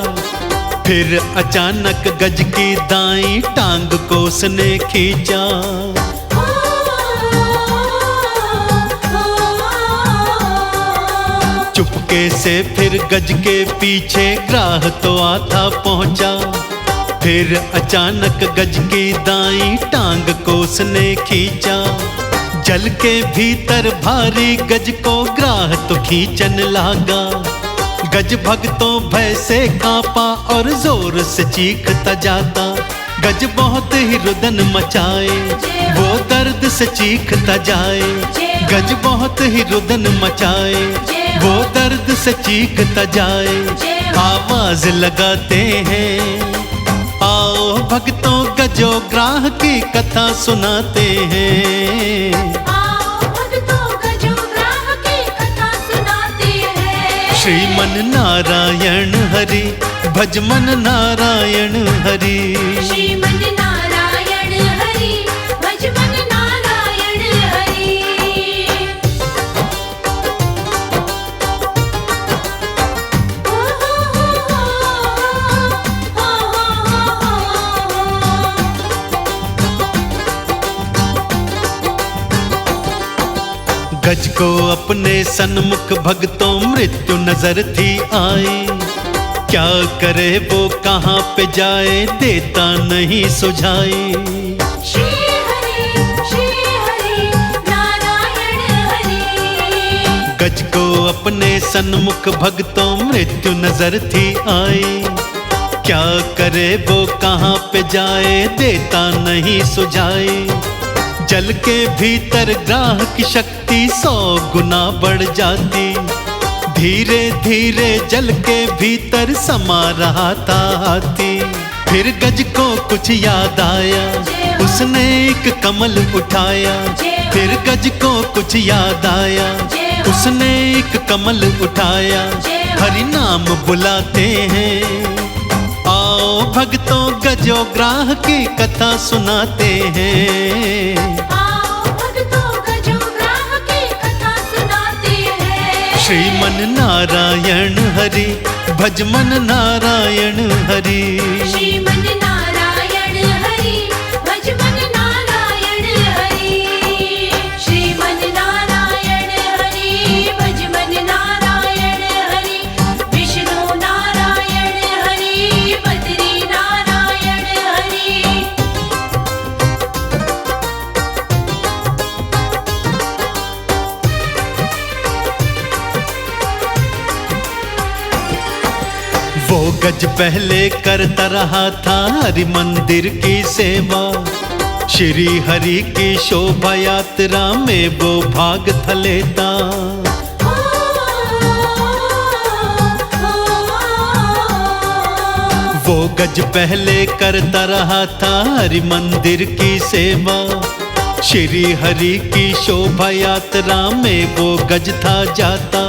फिर अचानक गज की दाईं टांग को उसने खींचा। चुपके से फिर गज के पीछे ग्राह तो आता पहुंचा। फिर अचानक गज की दाईं टांग को उसने खींचा। जल के भीतर भारी गज को ग्राह तो खींचन लागा। गज भक्तों भय से कांपा और जोर से चीखता जाता। गज बहुत ही रुदन मचाए, वो दर्द से चीखता जाए। गज बहुत ही रुदन मचाए, वो दर्द से चीखता जाए। आवाज लगाते हैं, आओ भक्तों गजो ग्राह की कथा सुनाते हैं। आओ भक्तों गजो ग्राह की कथा सुनाते हैं। श्रीमन नारायण हरि, भजमन नारायण हरि। श्रीमन नारायण हरि, भजमन नारायण हरि। ओ गज को अपने सन्मुख भक्तों मृत्यु नजर थी आई। क्या करे वो कहाँ पे जाए, देता नहीं सुझाई। श्री हरि नारायण हरि। गज को अपने सन्मुख भक्तों मृत्यु नजर थी आई। क्या करे वो कहाँ पे जाए, देता नहीं सुझाई। जल के भीतर ग्राह की शक्ति 100 गुना बढ़ जाती। धीरे धीरे जल के भीतर समा रहा था हाथी। फिर गज को कुछ याद आया, उसने एक कमल उठाया। फिर गज को कुछ याद आया, उसने एक कमल उठाया। हरि नाम बुलाते हैं, आओ भक्तों गजोग्राह की कथा सुनाते हैं। आओ भक्तों गजोग्राह की कथा सुनाते हैं। श्रीमन नारायण हरि भजमन नारायण हरि। श्रीमन नारायण हरि भजमन नारायण हरि। श्रीमन नारायण हरि भजमन नारायण हरि। विष्णु नारायण हरि बद्री नारायण हरि। वो गज पहले करता रहा था हरि मंदिर की सेवा। श्री हरि की शोभा यात्रा में वो भाग था लेता। वो गज पहले करता रहा था हरि मंदिर की सेवा। श्री हरि की शोभा यात्रा में वो गज था जाता।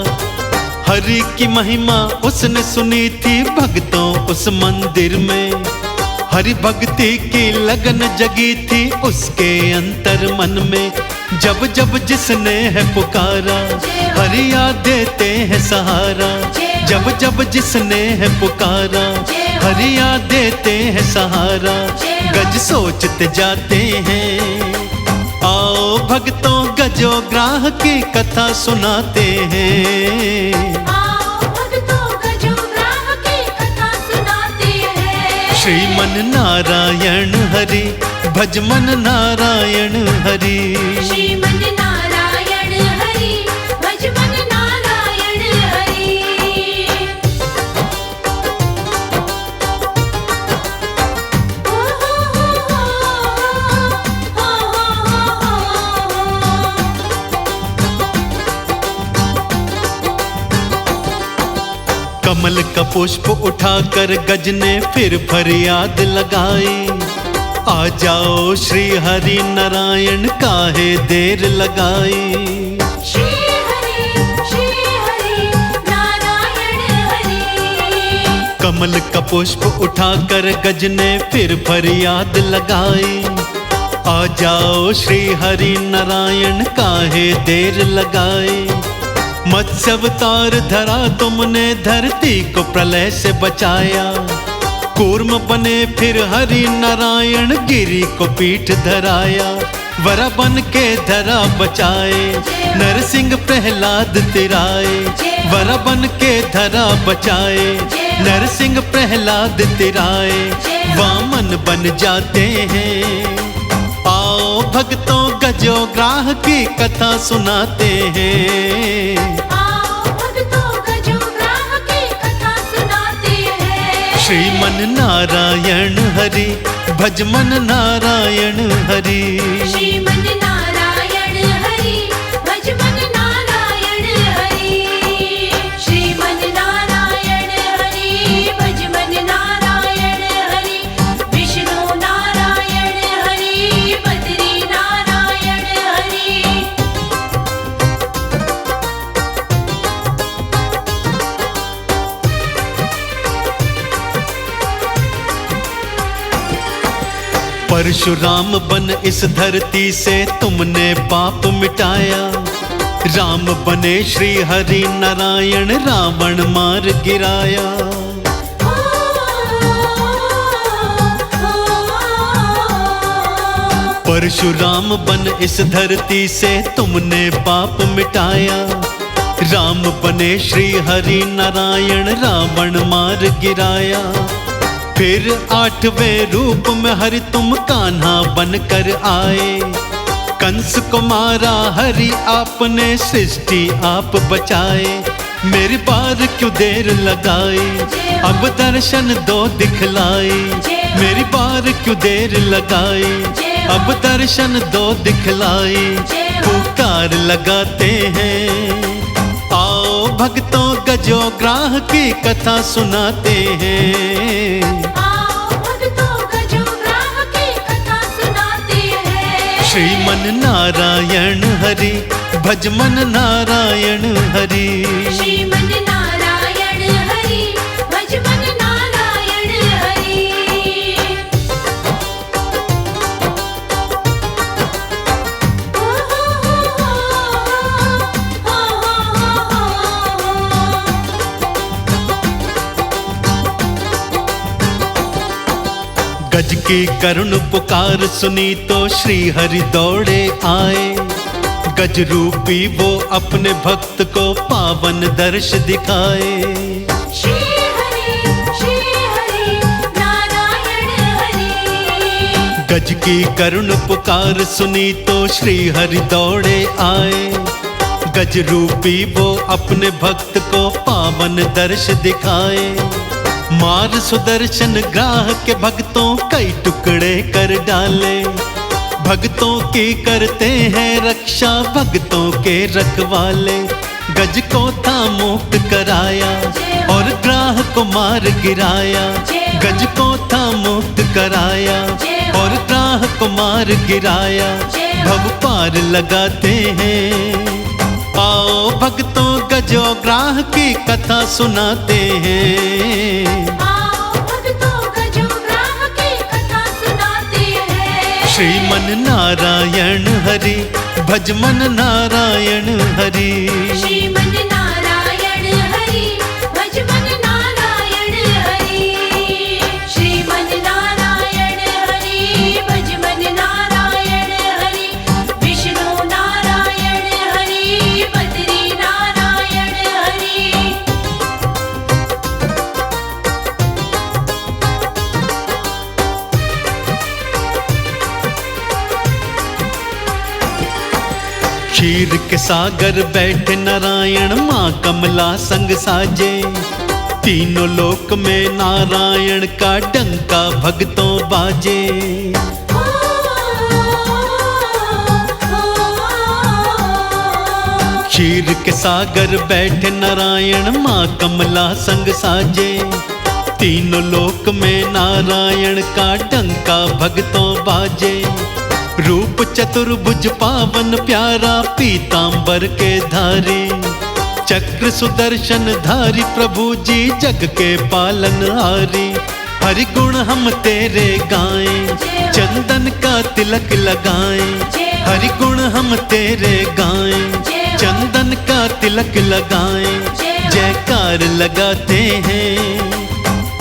हरि की महिमा उसने सुनी थी भक्तों उस मंदिर में। हरि भक्ति की लगन जगी थी उसके अंतर मन में। जब जब जिसने है पुकारा हरि याद देते हैं सहारा। जब जब जिसने है पुकारा हरि याद देते हैं सहारा। गज सोचते जाते हैं। आओ भक्तों गजोग्राह की कथा सुनाते हैं। आओ भक्तों गजोग्राह की कथा सुनाते हैं। श्रीमन नारायण हरि भजमन नारायण हरि। श्रीमन नारायण हरि भजमन नारायण हरि। ओ हो कमल का पुष्प उठाकर गज ने फिर फरियाद लगाई। आ जाओ श्री हरि नारायण काहे देर लगाई। श्री हरि नारायण हरि। कमल का पुष्प उठाकर गज ने फिर फरियाद लगाई। आ जाओ श्री हरि नारायण काहे देर लगाई। मत्स्य अवतार धरा तुमने धरती को प्रलय से बचाया। कूर्म बने फिर हरि नारायण गिरी को पीठ धराया। वरा बन के धरा बचाए नरसिंह प्रहलाद तिराए। वरा बन के धरा बचाए नरसिंह प्रहलाद तिराए। वामन बन जाते हैं। आओ भक्तों गजोग्राह की कथा सुनाते हैं। आओ भक्तों गजोग्राह की कथा सुनाते हैं। श्रीमन नारायण हरि भजमन नारायण हरि। श्रीमन नारायण हरि भजमन नारायण हरि। श्रीमन नारायण हरि भजमन नारायण हरि। विष्णु नारायण हरि बद्री नारायण हरि। परशुराम बन इस धरती से तुमने पाप मिटाया। राम बने श्री हरि नारायण रावण मार गिराया। परशुराम बन इस धरती से तुमने पाप मिटाया। राम बने श्री हरि नारायण रावण मार गिराया। फिर 8वें रूप में हरि तुम कान्हा बनकर आए। कंस को मारा हरि आपने सृष्टि आप बचाए। मेरी बार क्यों देर लगाई अब दर्शन दो दिखलाई। मेरी बार क्यों देर लगाई अब दर्शन दो दिखलाई। पुकार लगाते हैं। आओ भक्तों गजोग्राह की कथा सुनाते हैं। आओ भक्तों गजोग्राह की कथा सुनाते हैं। श्रीमन नारायण हरि भजमन नारायण हरि। श्रीमन नारायण हरि भजमन नारायण हरि। गज की करुण पुकार सुनी तो श्री हरि दौड़े आए। गज रूपी वो अपने भक्त को पावन दर्श दिखाए। श्री हरि नारायण हरि। गज की करुण पुकार सुनी तो श्री हरि दौड़े आए। गज रूपी वो अपने भक्त को पावन दर्श दिखाए। मार सुदर्शन ग्राह के भक्तों कई टुकड़े कर डाले। भक्तों की करते हैं रक्षा भक्तों के रखवाले। गज को था मुक्त कराया और ग्राह को मार गिराया। गज को था मुक्त कराया और ग्राह को मार गिराया। भव पार लगाते हैं। आओ भक्तों गजो ग्राह की कथा सुनाते हैं। श्रीमन नारायण हरि भजमन नारायण हरि। श्रीमन नारायण हरि भजमन नारायण हरि। श्रीमन नारायण हरि भजमन नारायण हरि। विष्णु नारायण हरि बद्री नारायण हरि। क्षीर के सागर बैठे नारायण माँ कमला संग साजे। तीनों लोक में नारायण का डंका भक्तों बाजे। क्षीर के सागर बैठे नारायण माँ कमला संग साजे। तीनों लोक में नारायण का डंका भक्तों बाजे। रूप चतुर्भुज पावन प्यारा पीतांबर के धारी। चक्र सुदर्शन धारी प्रभु जी जग के पालन हारी। हरि गुण हम तेरे गाएं चंदन का तिलक लगाएं। हरि गुण हम तेरे गाएं चंदन का तिलक लगाएं। जयकार लगाते हैं।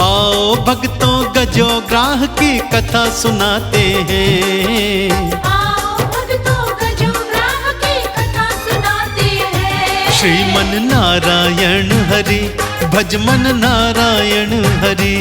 आओ भक्तों गजो ग्राह की कथा सुनाते हैं। आओ भक्तों गजो ग्राह की कथा सुनाते हैं। श्रीमन नारायण हरि भजमन नारायण हरि।